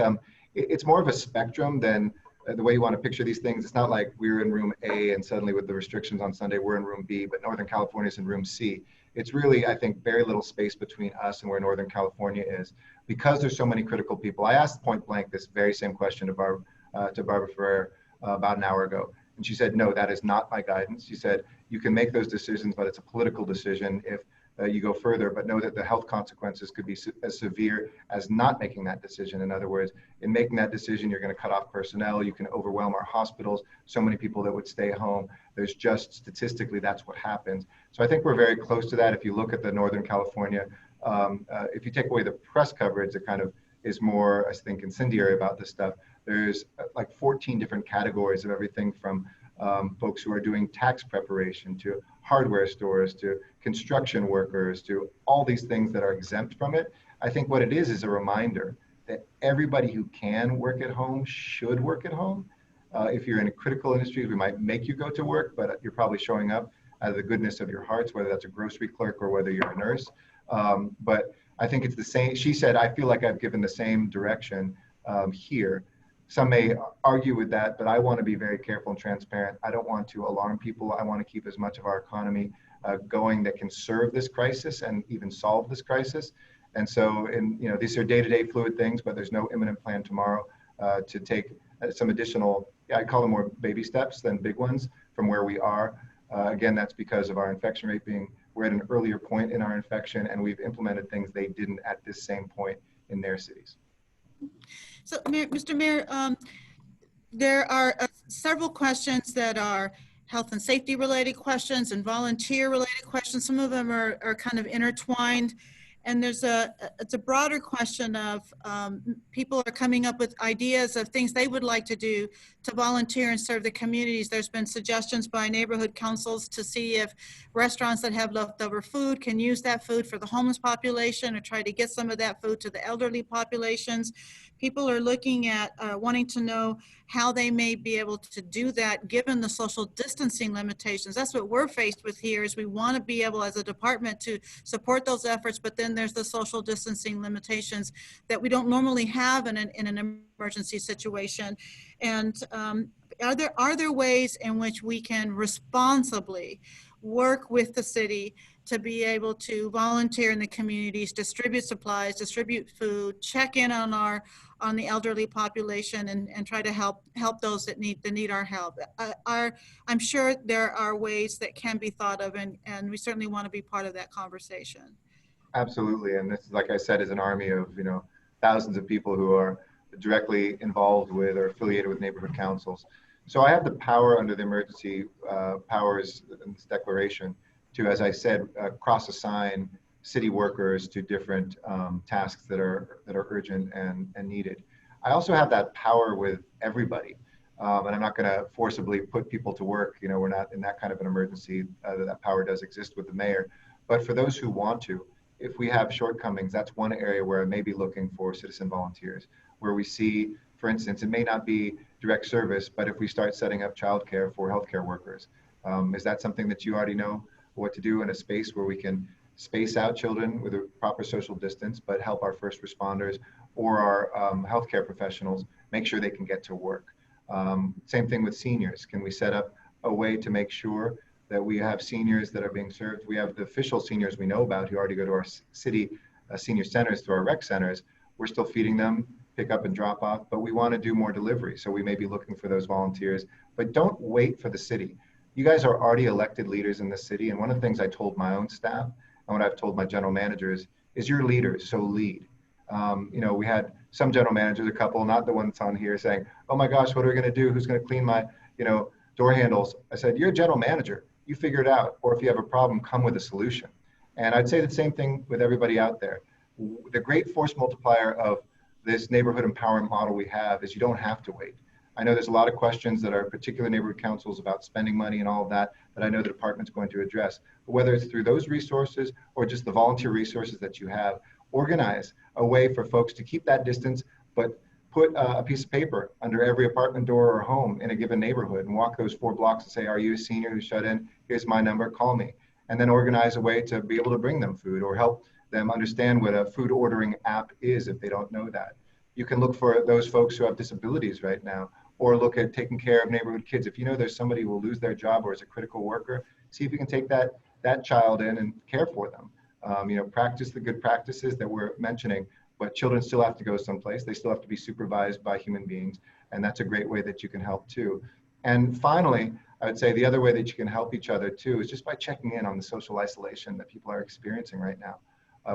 more of a spectrum than the way you want to picture these things. It's not like we're in room A and suddenly with the restrictions on Sunday, we're in room B, but Northern California is in room C. It's really, I think, very little space between us and where Northern California is because there's so many critical people. I asked point blank this very same question to Barbara Ferrer about an hour ago. And she said, no, that is not my guidance. She said, you can make those decisions, but it's a political decision if you go further, but know that the health consequences could be as severe as not making that decision. In other words, in making that decision, you're going to cut off personnel. You can overwhelm our hospitals. So many people that would stay home. There's just statistically, that's what happens. So I think we're very close to that. If you look at the Northern California, if you take away the press coverage, is more, I think, incendiary about this stuff. There's like 14 different categories of everything from folks who are doing tax preparation to hardware stores to construction workers to all these things that are exempt from it. I think what it is a reminder that everybody who can work at home should work at home. If you're in a critical industry, we might make you go to work, but you're probably showing up out of the goodness of your hearts, whether that's a grocery clerk or whether you're a nurse. But I think it's the same. She said, I feel like I've given the same direction here. Some may argue with that, but I want to be very careful and transparent. I don't want to alarm people. I want to keep as much of our economy going that can serve this crisis and even solve this crisis. And so, these are day-to-day fluid things, but there's no imminent plan tomorrow to take some additional, I call them more baby steps than big ones from where we are. Again, that's because of our infection rate we're at an earlier point in our infection, and we've implemented things they didn't at this same point in their cities. So, Mr. Mayor, there are several questions that are health and safety related questions and volunteer related questions. Some of them are kind of intertwined. And it's a broader question of people are coming up with ideas of things they would like to do to volunteer and serve the communities. There's been suggestions by neighborhood councils to see if restaurants that have leftover food can use that food for the homeless population or try to get some of that food to the elderly populations. People are looking at wanting to know how they may be able to do that given the social distancing limitations. That's what we're faced with here, is we want to be able as a department to support those efforts, but then there's the social distancing limitations that we don't normally have in an emergency situation. And are there ways in which we can responsibly work with the city to be able to volunteer in the communities, distribute supplies, distribute food, check in on the elderly population, and try to help those that need our help? I'm sure there are ways that can be thought of, and we certainly want to be part of that conversation. Absolutely, and this, like I said, is an army of thousands of people who are directly involved with or affiliated with neighborhood councils. So I have the power under the emergency powers in this declaration to, as I said, cross-assign city workers to different tasks that are urgent and needed. I also have that power with everybody, and I'm not going to forcibly put people to work. We're not in that kind of an emergency. That power does exist with the mayor, but for those who want to, if we have shortcomings, that's one area where I may be looking for citizen volunteers, where we see, for instance, it may not be direct service, but if we start setting up childcare for healthcare workers, is that something that you already know what to do in a space where we can space out children with a proper social distance, but help our first responders or our healthcare professionals make sure they can get to work? Same thing with seniors. Can we set up a way to make sure that we have seniors that are being served? We have the official seniors we know about who already go to our city senior centers, to our rec centers. We're still feeding them, pick up and drop off, but we want to do more delivery. So we may be looking for those volunteers, but don't wait for the city. You guys are already elected leaders in the city. And one of the things I told my own staff and what I've told my general managers is you're leaders, so lead. We had some general managers, a couple, not the ones on here, saying, oh my gosh, what are we going to do? Who's going to clean my, door handles? I said, you're a general manager. You figure it out. Or if you have a problem, come with a solution. And I'd say the same thing with everybody out there. The great force multiplier of this neighborhood empowerment model we have is you don't have to wait. I know there's a lot of questions that are particular neighborhood councils about spending money and all of that I know the department's going to address. But whether it's through those resources or just the volunteer resources that you have, organize a way for folks to keep that distance, but put a piece of paper under every apartment door or home in a given neighborhood and walk those 4 blocks and say, are you a senior who's shut in? Here's my number, call me. And then organize a way to be able to bring them food or help them understand what a food ordering app is if they don't know that. You can look for those folks who have disabilities right now, or look at taking care of neighborhood kids. If you know there's somebody who will lose their job or is a critical worker, see if you can take that child in and care for them. Practice the good practices that we're mentioning, but children still have to go someplace. They still have to be supervised by human beings. And that's a great way that you can help too. And finally, I would say the other way that you can help each other too is just by checking in on the social isolation that people are experiencing right now.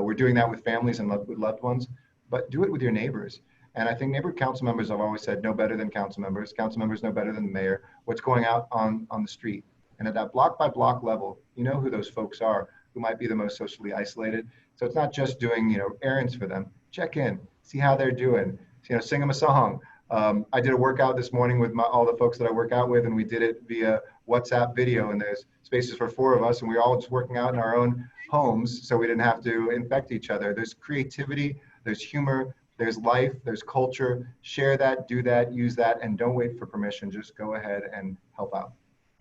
We're doing that with families and with loved ones, but do it with your neighbors. And I think neighborhood council members have always said, no better than council members. Council members know better than the mayor. What's going out on the street. And at that block by block level, you know who those folks are who might be the most socially isolated. So it's not just doing, errands for them. check in, see how they're doing, you know, sing them a song. I did a workout this morning with all the folks that I work out with, and we did it via WhatsApp video, and there's spaces for 4 of us, and we were all just working out in our own homes, so we didn't have to infect each other. There's creativity, there's humor, there's life, there's culture. Share that, do that, use that, and don't wait for permission. Just go ahead and help out.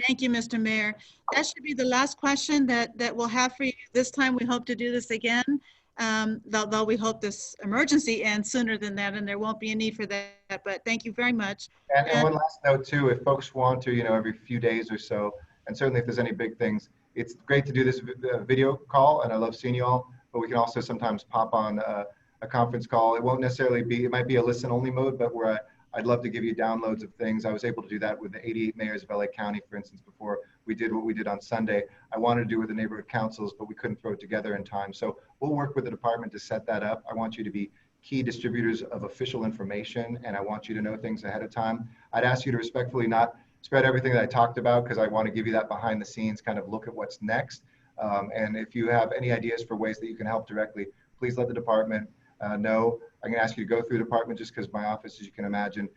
Thank you, Mr. Mayor. That should be the last question that we'll have for you this time. We hope to do this again. Though we hope this emergency ends sooner than that, and there won't be a need for that. But thank you very much. And one last note too, if folks want to, you know, every few days or so, and certainly if there's any big things, it's great to do this video call, and I love seeing you all, but we can also sometimes pop on a conference call. It won't necessarily be, it might be a listen only mode, but where I'd love to give you downloads of things. I was able to do that with the 88 mayors of LA County, for instance, before we did what we did on Sunday. I wanted to do with the neighborhood councils, but we couldn't throw it together in time. So we'll work with the department to set that up. I want you to be key distributors of official information, and I want you to know things ahead of time. I'd ask you to respectfully not spread everything that I talked about, because I want to give you that behind the scenes kind of look at what's next. And if you have any ideas for ways that you can help directly, please let the department know. I'm going to ask you to go through the department, just because my office, as you can imagine,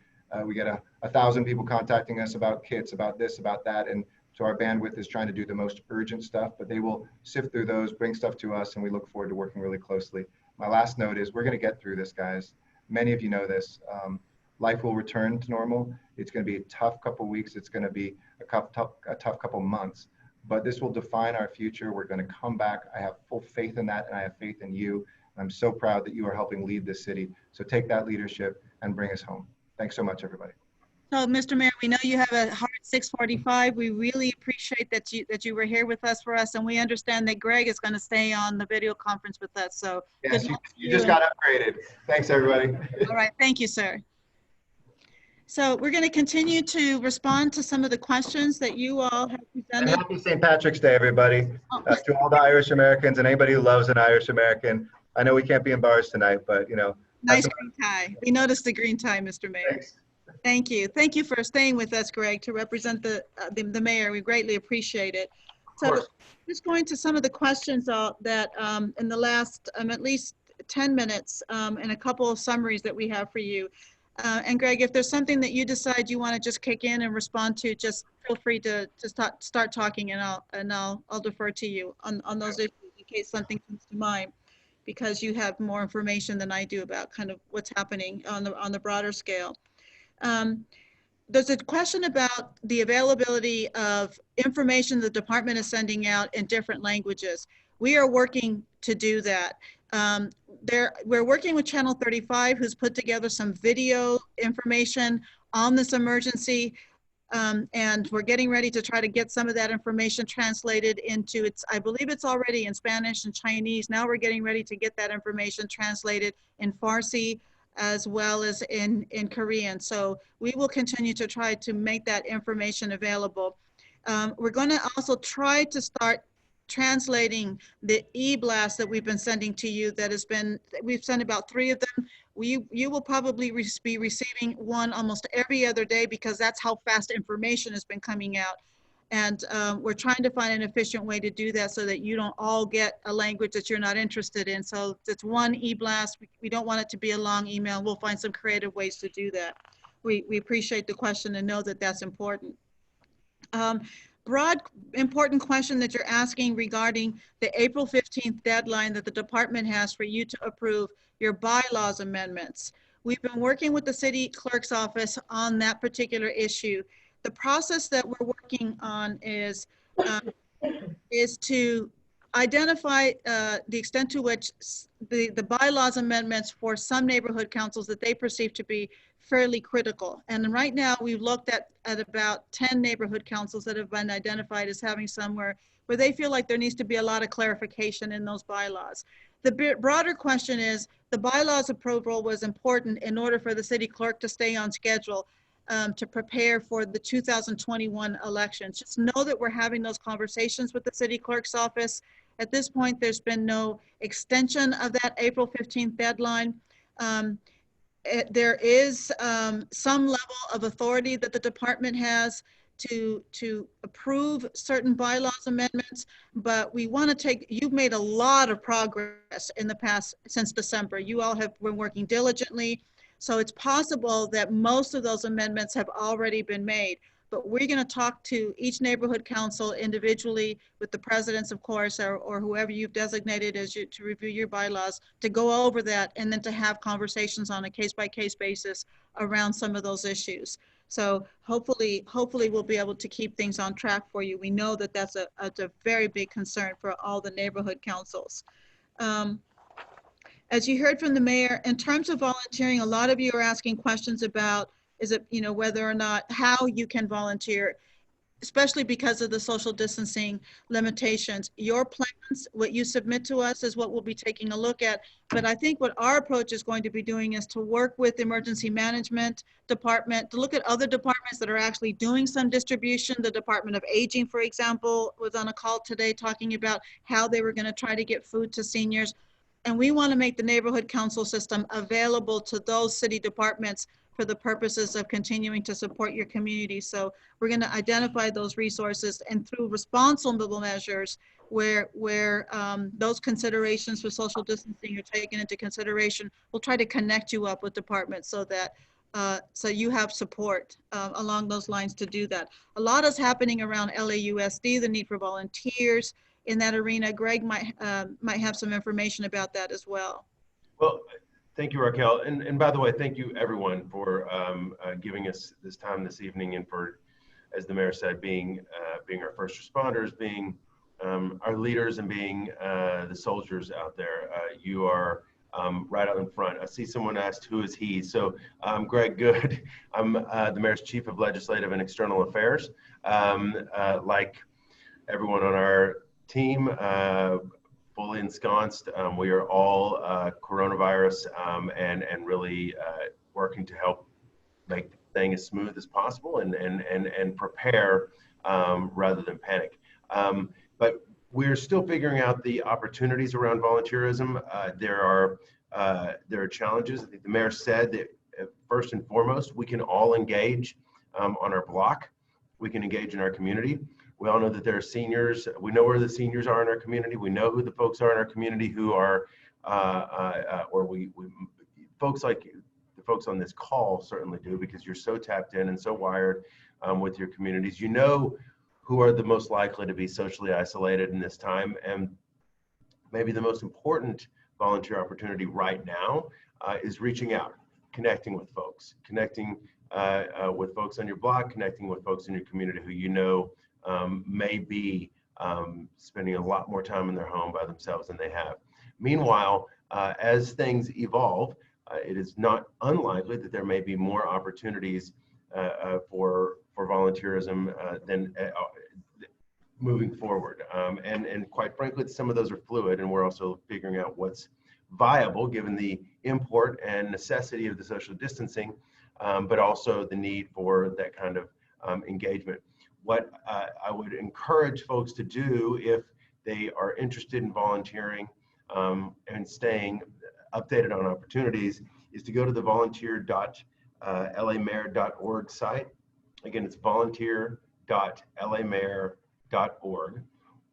we get 1,000 people contacting us about kits, about this, about that. And so our bandwidth is trying to do the most urgent stuff, but they will sift through those, bring stuff to us, and we look forward to working really closely. My last note is we're going to get through this, guys. Many of you know this. Life will return to normal. It's going to be a tough couple weeks. It's going to be a tough couple months, but this will define our future. We're going to come back. I have full faith in that, and I have faith in you. I'm so proud that you are helping lead this city. So take that leadership and bring us home. Thanks so much, everybody. So, Mr. Mayor, we know you have a hard 6:45. We really appreciate that you were here with us for us, and we understand that Greg is going to stay on the video conference with us. So, yes, you just got upgraded. Thanks, everybody. All right, thank you, sir. So we're going to continue to respond to some of the questions that you all have presented. And happy St. Patrick's Day, everybody. To all the Irish Americans and anybody who loves an Irish American. I know we can't be in bars tonight, but you know. Nice green tie. We noticed the green tie, Mr. Mayor. Thanks. Thank you. Thank you for staying with us, Greg, to represent the mayor. We greatly appreciate it. So just going to some of the questions that in the last at least 10 minutes and a couple of summaries that we have for you. And Greg, if there's something that you decide you want to just kick in and respond to, just feel free to start talking, and I'll defer to you on those issues in case something comes to mind, because you have more information than I do about kind of what's happening on the broader scale. There's a question about the availability of information the department is sending out in different languages. We are working to do that. We're working with Channel 35, who's put together some video information on this emergency, and we're getting ready to try to get some of that information translated into I believe it's already in Spanish and Chinese. Now we're getting ready to get that information translated in Farsi as well as in Korean. So we will continue to try to make that information available. We're going to also try to start translating the e-blast that we've been sending to you. We've sent about 3 of them. You will probably be receiving one almost every other day, because that's how fast information has been coming out. And we're trying to find an efficient way to do that so that you don't all get a language that you're not interested in. So it's one e-blast. We don't want it to be a long email. We'll find some creative ways to do that. We appreciate the question and know that that's important. Broad, important question that you're asking regarding the April 15th deadline that the department has for you to approve your bylaws amendments. We've been working with the city clerk's office on that particular issue. The process that we're working on is to identify the extent to which the bylaws amendments for some neighborhood councils that they perceive to be fairly critical. And right now we've looked at about 10 neighborhood councils that have been identified as having somewhere where they feel like there needs to be a lot of clarification in those bylaws. The broader question is, the bylaws approval was important in order for the city clerk to stay on schedule to prepare for the 2021 elections. Just know that we're having those conversations with the city clerk's office. At this point, there's been no extension of that April 15th deadline. There is some level of authority that the department has to approve certain bylaws amendments, but we want to take, you've made a lot of progress in the past, since December. You all have been working diligently. So it's possible that most of those amendments have already been made, but we're going to talk to each neighborhood council individually with the presidents, of course, or whoever you've designated as you to review your bylaws, to go over that and then to have conversations on a case-by-case basis around some of those issues. So hopefully we'll be able to keep things on track for you. We know that that's a very big concern for all the neighborhood councils. As you heard from the mayor, in terms of volunteering, a lot of you are asking questions about, is it, you know, whether or not, how you can volunteer, especially because of the social distancing limitations. Your plans, what you submit to us, is what we'll be taking a look at. But I think what our approach is going to be doing is to work with the emergency management department, to look at other departments that are actually doing some distribution. The Department of Aging, for example, was on a call today talking about how they were going to try to get food to seniors. And we want to make the neighborhood council system available to those city departments for the purposes of continuing to support your community. So we're going to identify those resources, and through responsible measures where those considerations for social distancing are taken into consideration, we'll try to connect you up with departments so that so you have support along those lines to do that. A lot is happening around LAUSD, the need for volunteers in that arena. Greg might have some information about that as well. Well, thank you, Raquel. And by the way, thank you everyone for giving us this time this evening, and for, as the mayor said, being our first responders, being our leaders, and being the soldiers out there. You are right out in front. I see someone asked, who is he? So Greg Good, I'm the mayor's chief of legislative and external affairs. Like everyone on our team, fully ensconced. We are all coronavirus and really working to help make the thing as smooth as possible and prepare rather than panic. But we're still figuring out the opportunities around volunteerism. There are challenges. I think the mayor said that first and foremost, we can all engage on our block. We can engage in our community. We all know that there are seniors. We know where the seniors are in our community. We know who the folks are in our community who are, folks like the folks on this call certainly do, because you're so tapped in and so wired with your communities. You know who are the most likely to be socially isolated in this time. And maybe the most important volunteer opportunity right now is reaching out, connecting with folks, connecting with folks on your block, connecting with folks in your community who you know may be spending a lot more time in their home by themselves than they have. Meanwhile, as things evolve, it is not unlikely that there may be more opportunities for volunteerism than moving forward. And quite frankly, some of those are fluid, and we're also figuring out what's viable given the import and necessity of the social distancing, but also the need for that kind of engagement. What I would encourage folks to do if they are interested in volunteering and staying updated on opportunities is to go to the volunteer.lamayor.org site. Again, it's volunteer.lamayor.org.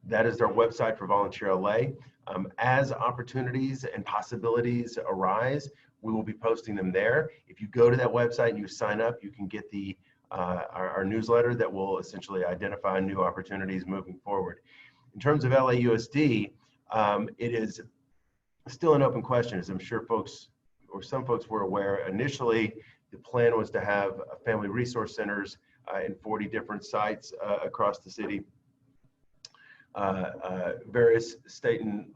That is their website for Volunteer LA. As opportunities and possibilities arise, we will be posting them there. If you go to that website and you sign up, you can get the our newsletter that will essentially identify new opportunities moving forward. In terms of LAUSD, it is still an open question, as I'm sure folks, or some folks were aware. Initially, the plan was to have family resource centers in 40 different sites across the city. Various state and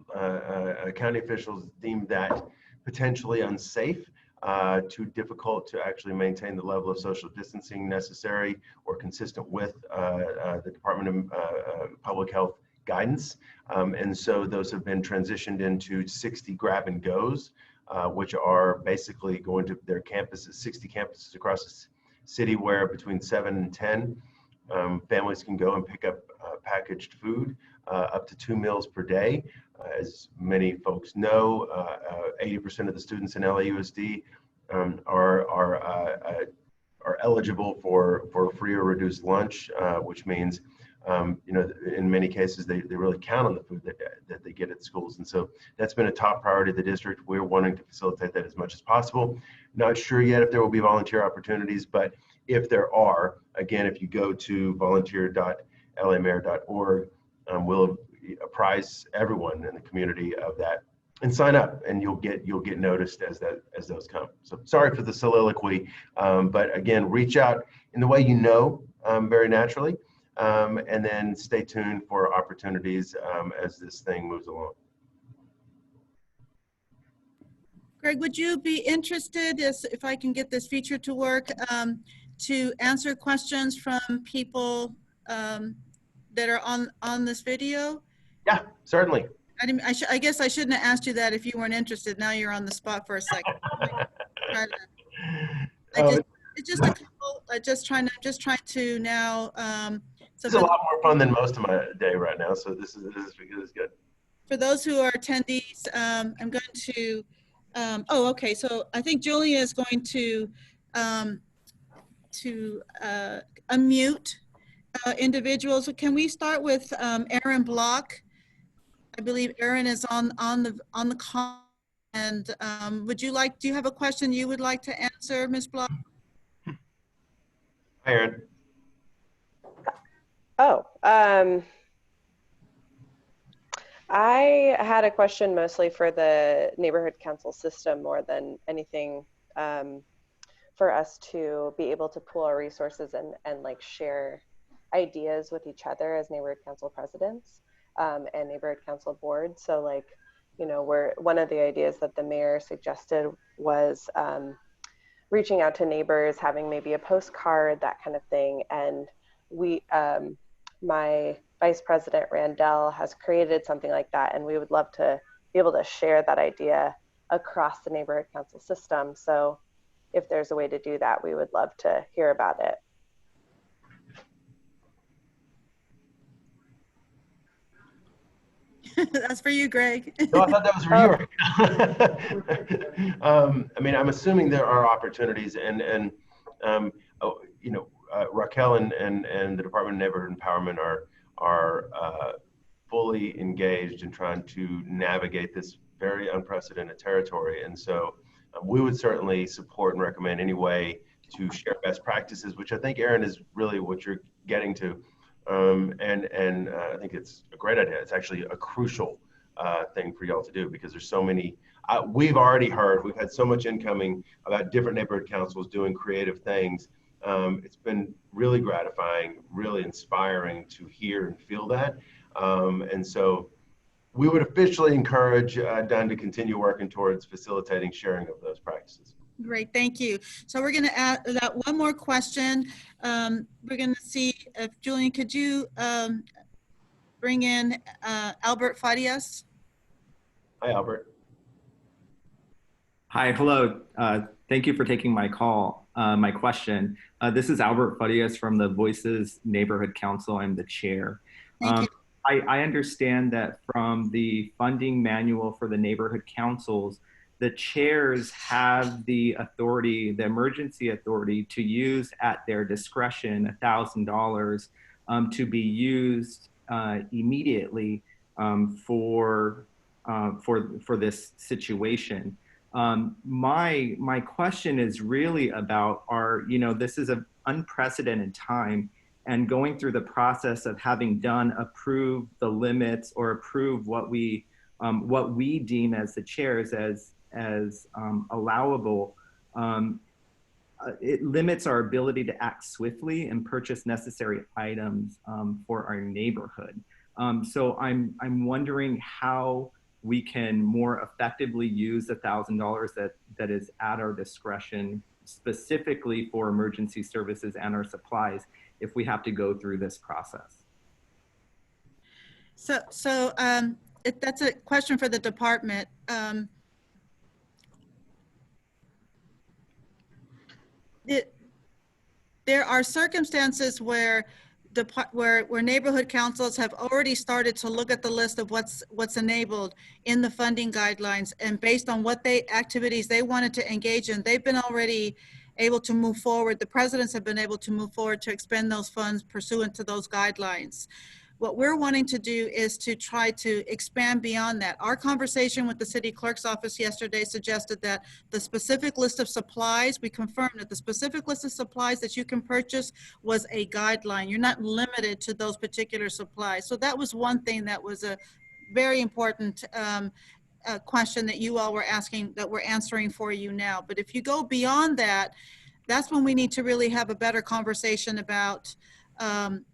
county officials deemed that potentially unsafe, too difficult to actually maintain the level of social distancing necessary or consistent with the Department of Public Health guidance. And so those have been transitioned into 60 grab and goes, which are basically going to their campuses, 60 campuses across the city, where between 7 and 10 families can go and pick up packaged food, up to 2 meals per day. As many folks know, 80% of the students in LAUSD are are eligible for free or reduced lunch, which means, you know, in many cases, they really count on the food that they get at schools. And so that's been a top priority of the district. We're wanting to facilitate that as much as possible. Not sure yet if there will be volunteer opportunities, but if there are, again, if you go to volunteer.lamayor.org, we'll apprise everyone in the community of that and sign up, and you'll get noticed as those come. So sorry for the soliloquy, but again, reach out in the way you know, very naturally, and then stay tuned for opportunities as this thing moves along. Greg, would you be interested, if I can get this feature to work, to answer questions from people that are on this video? Yeah, certainly. I guess I shouldn't have asked you that if you weren't interested. Now you're on the spot for a second. Just trying to now. So this is a lot more fun than most of my day right now. So this is good. For those who are attendees, I'm going to. Oh, okay. So I think Julia is going to unmute individuals. Can we start with Aaron Block? I believe Aaron is on the call. And do you have a question you would like to answer, Ms. Block? Hi, Aaron. Oh, I had a question mostly for the neighborhood council system more than anything, for us to be able to pool our resources and like share ideas with each other as neighborhood council presidents and neighborhood council boards. So like, you know, one of the ideas that the mayor suggested was reaching out to neighbors, having maybe a postcard, that kind of thing. And we, my Vice President Randell has created something like that, and we would love to be able to share that idea across the neighborhood council system. So if there's a way to do that, we would love to hear about it. That's for you, Greg. No, I thought that was for you. I mean, I'm assuming there are opportunities, and you know, Raquel and the Department of Neighborhood Empowerment are fully engaged in trying to navigate this very unprecedented territory. And so we would certainly support and recommend any way to share best practices, which I think, Aaron, is really what you're getting to. And I think it's a great idea. It's actually a crucial thing for y'all to do, because there's so many, we've already heard, we've had so much incoming about different neighborhood councils doing creative things. It's been really gratifying, really inspiring to hear and feel that. And so we would officially encourage Dunn to continue working towards facilitating sharing of those practices. Great, thank you. So we're going to add that one more question. We're going to see if, Julian, could you bring in Albert Farias? Hi, Albert. Hi, hello. Thank you for taking my call, my question. This is Albert Farias from the Voices Neighborhood Council. I'm the chair. Thank you. I understand that from the funding manual for the neighborhood councils, the chairs have the authority, the emergency authority, to use at their discretion $1,000 to be used immediately for this situation. My question is really about this is an unprecedented time, and going through the process of having done approve the limits or approve what we deem as the chairs as allowable, it limits our ability to act swiftly and purchase necessary items for our neighborhood. So I'm wondering how we can more effectively use the $1,000 that is at our discretion, specifically for emergency services and our supplies, if we have to go through this process. So that's a question for the department. There are circumstances where neighborhood councils have already started to look at the list of what's enabled in the funding guidelines, and based on what activities they wanted to engage in, they've been already able to move forward. The presidents have been able to move forward to expend those funds pursuant to those guidelines. What we're wanting to do is to try to expand beyond that. Our conversation with the city clerk's office yesterday suggested that the specific list of supplies, we confirmed that the specific list of supplies that you can purchase was a guideline. You're not limited to those particular supplies. So that was one thing that was a very important question that you all were asking, that we're answering for you now. But if you go beyond that, that's when we need to really have a better conversation about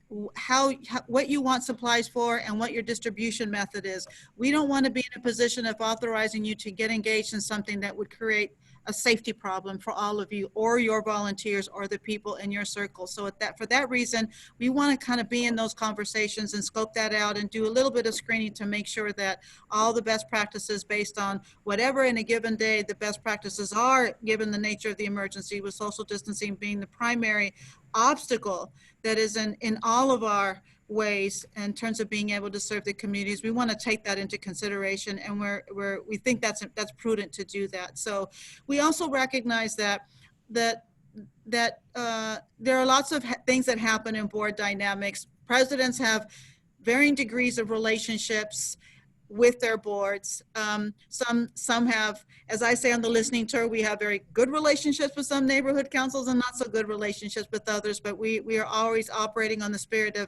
what you want supplies for and what your distribution method is. We don't want to be in a position of authorizing you to get engaged in something that would create a safety problem for all of you or your volunteers or the people in your circle. So for that reason, we want to kind of be in those conversations and scope that out and do a little bit of screening to make sure that all the best practices based on whatever in a given day the best practices are, given the nature of the emergency, with social distancing being the primary obstacle that is in all of our ways in terms of being able to serve the communities. We want to take that into consideration, and we think that's prudent to do that. So we also recognize that there are lots of things that happen in board dynamics. Presidents have varying degrees of relationships with their boards. Some have, as I say on the listening tour, we have very good relationships with some neighborhood councils and not so good relationships with others, but we are always operating on the spirit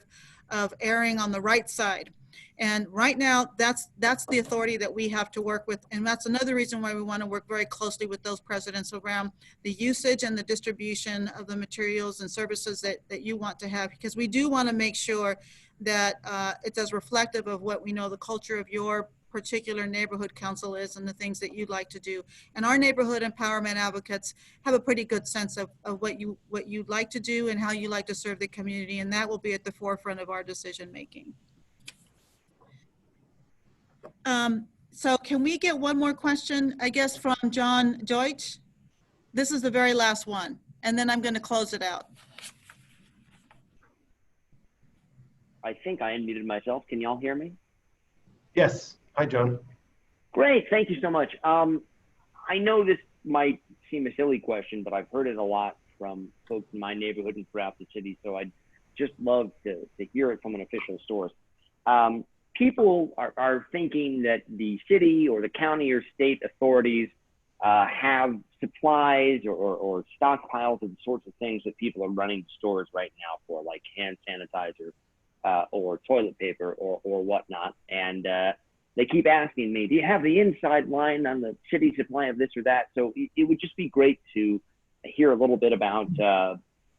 of erring on the right side. And right now, that's the authority that we have to work with. And that's another reason why we want to work very closely with those presidents around the usage and the distribution of the materials and services that you want to have, because we do want to make sure that it's as reflective of what we know the culture of your particular neighborhood council is and the things that you'd like to do. And our neighborhood empowerment advocates have a pretty good sense of what you'd like to do and how you like to serve the community, and that will be at the forefront of our decision making. So can we get one more question, I guess, from John Deutsch? This is the very last one, and then I'm going to close it out. I think I unmuted myself. Can y'all hear me? Yes. Hi, John. Great. Thank you so much. I know this might seem a silly question, but I've heard it a lot from folks in my neighborhood and throughout the city. So I'd just love to hear it from an official source. People are thinking that the city or the county or state authorities have supplies or stockpiles of the sorts of things that people are running to stores right now for, like hand sanitizer or toilet paper or whatnot. And they keep asking me, do you have the inside line on the city supply of this or that? So it would just be great to hear a little bit about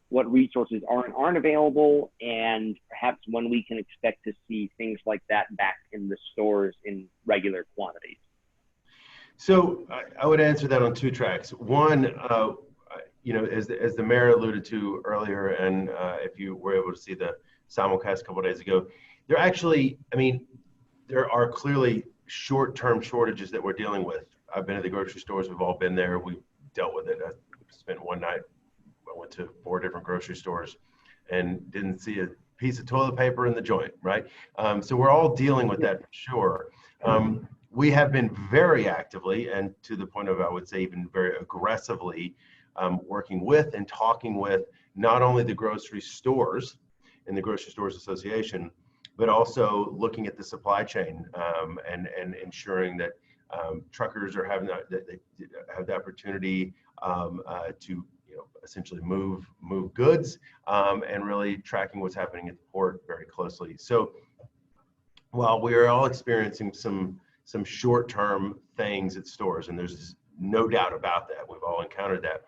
what resources aren't available, and perhaps when we can expect to see things like that back in the stores in regular quantities. So I would answer that on two tracks. One, you know, as the mayor alluded to earlier, and if you were able to see the simulcast a couple of days ago, there actually, I mean, there are clearly short-term shortages that we're dealing with. I've been to the grocery stores. We've all been there. We've dealt with it. I spent one night, I went to 4 different grocery stores and didn't see a piece of toilet paper in the joint, right? So we're all dealing with that for sure. We have been very actively, and to the point of, I would say, even very aggressively working with and talking with not only the grocery stores and the Grocery Stores Association, but also looking at the supply chain and ensuring that truckers are having they have the opportunity to essentially move goods and really tracking what's happening at the port very closely. So while we are all experiencing some short-term things at stores, and there's no doubt about that, we've all encountered that,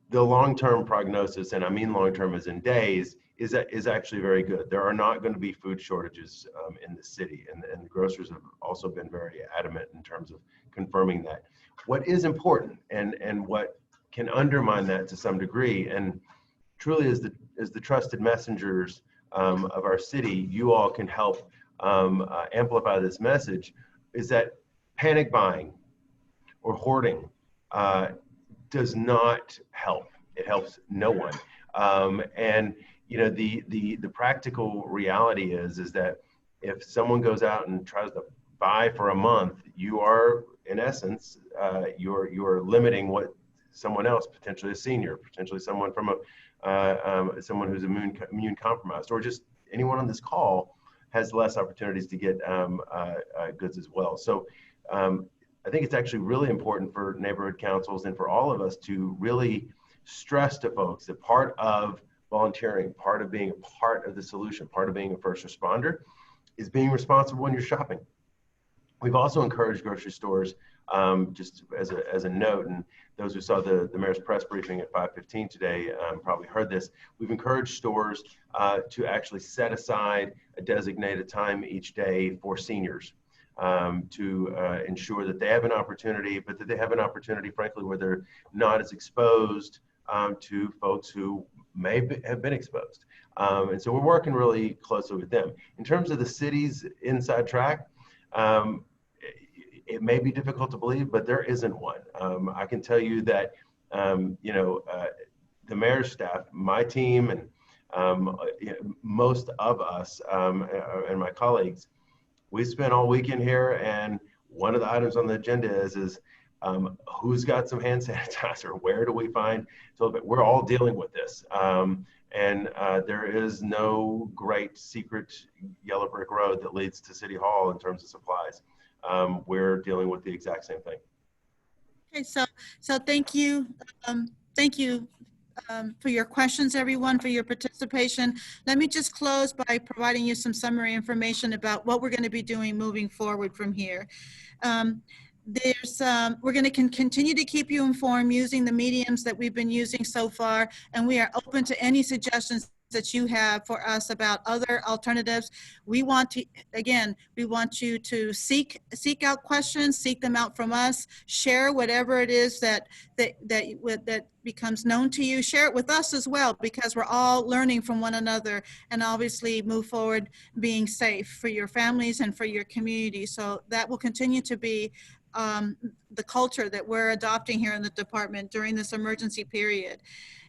the long-term prognosis, and I mean long-term as in days, is actually very good. There are not going to be food shortages in the city, and the grocers have also been very adamant in terms of confirming that. What is important and what can undermine that to some degree, and truly as the trusted messengers of our city, you all can help amplify this message, is that panic buying or hoarding does not help. It helps no one. And you know, the practical reality is that if someone goes out and tries to buy for a month, you are in essence you're limiting what someone else, potentially a senior, potentially someone from someone who's immune compromised, or just anyone on this call has less opportunities to get goods as well. So I think it's actually really important for neighborhood councils and for all of us to really stress to folks that part of volunteering, part of being a part of the solution, part of being a first responder is being responsible when you're shopping. We've also encouraged grocery stores, just as a note, and those who saw the mayor's press briefing at 5:15 today probably heard this. We've encouraged stores to actually set aside a designated time each day for seniors to ensure that they have an opportunity, but that they have an opportunity, frankly, where they're not as exposed to folks who have been exposed. And so we're working really closely with them. In terms of the city's inside track, it may be difficult to believe, but there isn't one. I can tell you that, the mayor's staff, my team, and most of us and my colleagues, we spent all weekend here, and one of the items on the agenda is who's got some hand sanitizer? Where do we find? So we're all dealing with this. And there is no great secret yellow brick road that leads to City Hall in terms of supplies. We're dealing with the exact same thing. Okay, so thank you. Thank you for your questions, everyone, for your participation. Let me just close by providing you some summary information about what we're going to be doing moving forward from here. We're going to continue to keep you informed using the mediums that we've been using so far, and we are open to any suggestions that you have for us about other alternatives. We want you to seek out questions, seek them out from us, share whatever it is that becomes known to you, share it with us as well, because we're all learning from one another, and obviously move forward being safe for your families and for your community. So that will continue to be the culture that we're adopting here in the department during this emergency period.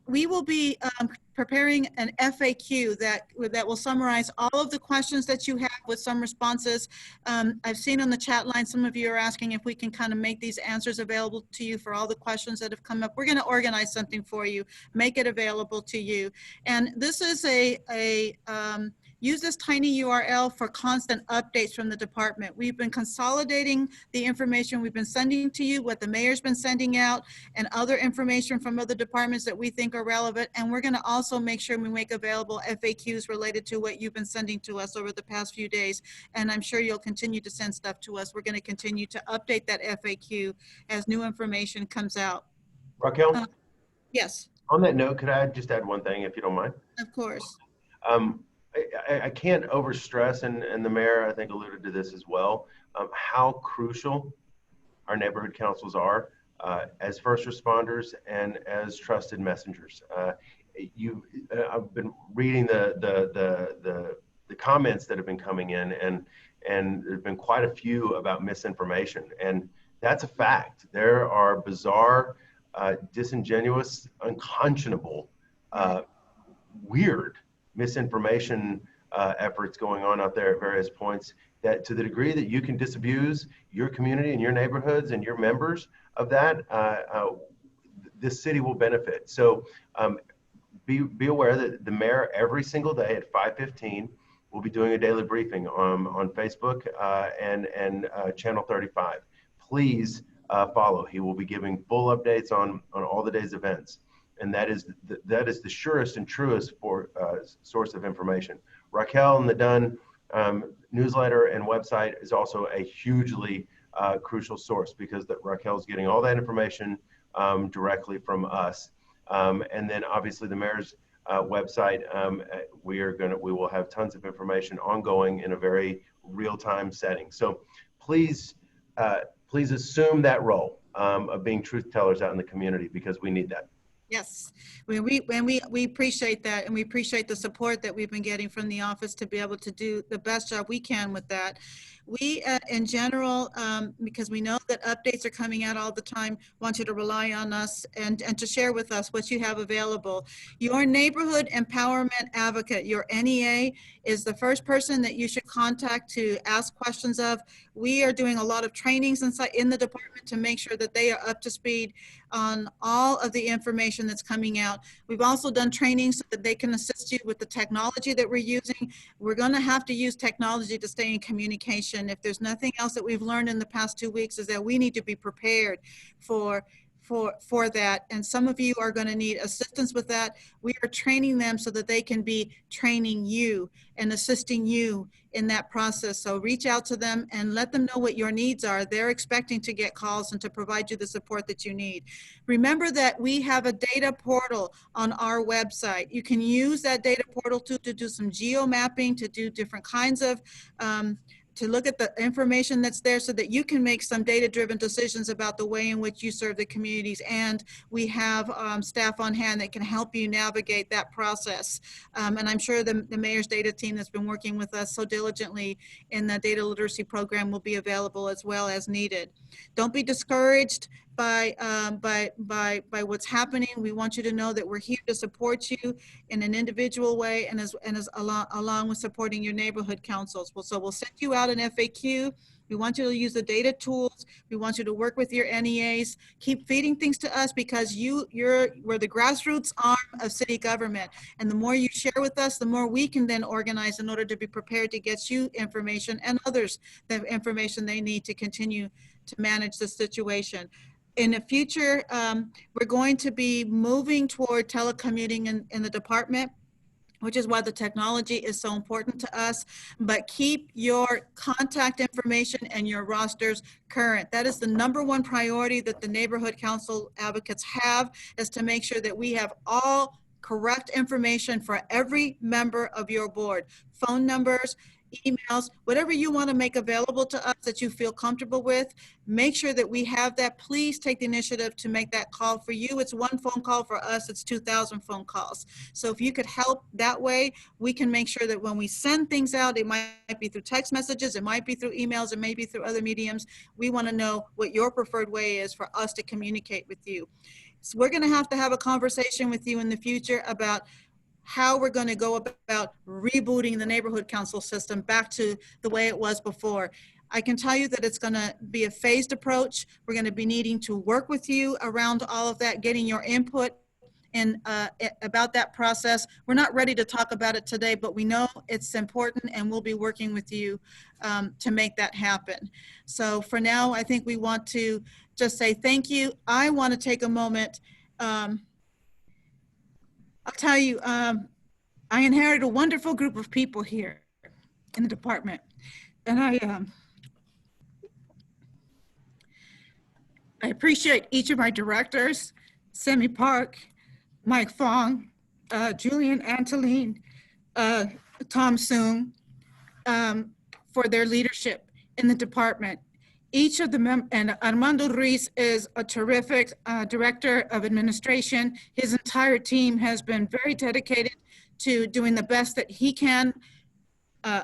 We will be preparing an FAQ that will summarize all of the questions that you have with some responses. I've seen on the chat line, some of you are asking if we can kind of make these answers available to you for all the questions that have come up. We're going to organize something for you, make it available to you. And this is use this tiny URL for constant updates from the department. We've been consolidating the information we've been sending to you, what the mayor's been sending out, and other information from other departments that we think are relevant. And we're going to also make sure we make available FAQs related to what you've been sending to us over the past few days. And I'm sure you'll continue to send stuff to us. We're going to continue to update that FAQ as new information comes out. Raquel? Yes. On that note, could I just add one thing, if you don't mind? Of course. I can't overstress, and the mayor, I think, alluded to this as well, how crucial our neighborhood councils are as first responders and as trusted messengers. I've been reading the comments that have been coming in, and there've been quite a few about misinformation, and that's a fact. There are bizarre, disingenuous, unconscionable, weird misinformation efforts going on out there at various points, that to the degree that you can disabuse your community and your neighborhoods and your members of that, this city will benefit. So be aware that the mayor every single day at 5:15 will be doing a daily briefing on Facebook and Channel 35. Please follow. He will be giving full updates on all the day's events. And that is the surest and truest source of information. Raquel and the Dunn newsletter and website is also a hugely crucial source, because Raquel's getting all that information directly from us. And then obviously the mayor's website, we will have tons of information ongoing in a very real-time setting. So please assume that role of being truth tellers out in the community, because we need that. Yes, we appreciate that, and we appreciate the support that we've been getting from the office to be able to do the best job we can with that. We, in general, because we know that updates are coming out all the time, want you to rely on us and to share with us what you have available. Your neighborhood empowerment advocate, your NEA, is the first person that you should contact to ask questions of. We are doing a lot of trainings in the department to make sure that they are up to speed on all of the information that's coming out. We've also done trainings so that they can assist you with the technology that we're using. We're going to have to use technology to stay in communication. If there's nothing else that we've learned in the past 2 weeks, is that we need to be prepared for that. And some of you are going to need assistance with that. We are training them so that they can be training you and assisting you in that process. So reach out to them and let them know what your needs are. They're expecting to get calls and to provide you the support that you need. Remember that we have a data portal on our website. You can use that data portal to do some geo mapping, to do different kinds of to look at the information that's there so that you can make some data-driven decisions about the way in which you serve the communities. And we have staff on hand that can help you navigate that process. And I'm sure the mayor's data team that's been working with us so diligently in the data literacy program will be available as well as needed. Don't be discouraged by what's happening. We want you to know that we're here to support you in an individual way and as along with supporting your neighborhood councils. So we'll send you out an FAQ. We want you to use the data tools. We want you to work with your NEAs. Keep feeding things to us because we're the grassroots arm of city government. And the more you share with us, the more we can then organize in order to be prepared to get you information and others the information they need to continue to manage the situation. In the future, we're going to be moving toward telecommuting in the department, which is why the technology is so important to us. But keep your contact information and your rosters current. That is the #1 priority that the neighborhood council advocates have, is to make sure that we have all correct information for every member of your board. Phone numbers, emails, whatever you want to make available to us that you feel comfortable with, make sure that we have that. Please take the initiative to make that call. For you, it's 1 phone call. For us, it's 2,000 phone calls. So if you could help that way, we can make sure that when we send things out, it might be through text messages, it might be through emails, it may be through other mediums. We want to know what your preferred way is for us to communicate with you. So we're going to have a conversation with you in the future about how we're going to go about rebooting the neighborhood council system back to the way it was before. I can tell you that it's going to be a phased approach. We're going to be needing to work with you around all of that, getting your input and about that process. We're not ready to talk about it today, but we know it's important and we'll be working with you to make that happen. So for now, I think we want to just say thank you. I want to take a moment. I'll tell you, I inherited a wonderful group of people here in the department. And I appreciate each of my directors, Semi Park, Mike Fong, Julian Antoline, Tom Soong, for their leadership in the department. Each of the and Armando Ruiz is a terrific director of administration. His entire team has been very dedicated to doing the best that he can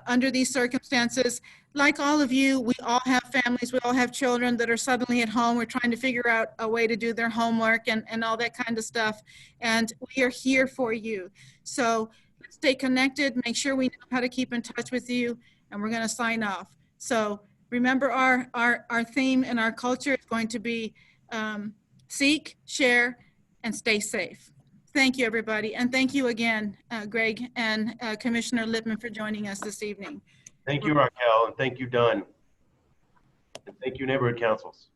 under these circumstances. Like all of you, we all have families, we all have children that are suddenly at home. We're trying to figure out a way to do their homework and all that kind of stuff. And we are here for you. So let's stay connected, make sure we know how to keep in touch with you, and we're gonna sign off. So remember our theme and our culture is going to be seek, share, and stay safe. Thank you, everybody. And thank you again, Greg and Commissioner Lippman, for joining us this evening. Thank you, Raquel, and thank you, Dunn. And thank you, neighborhood councils.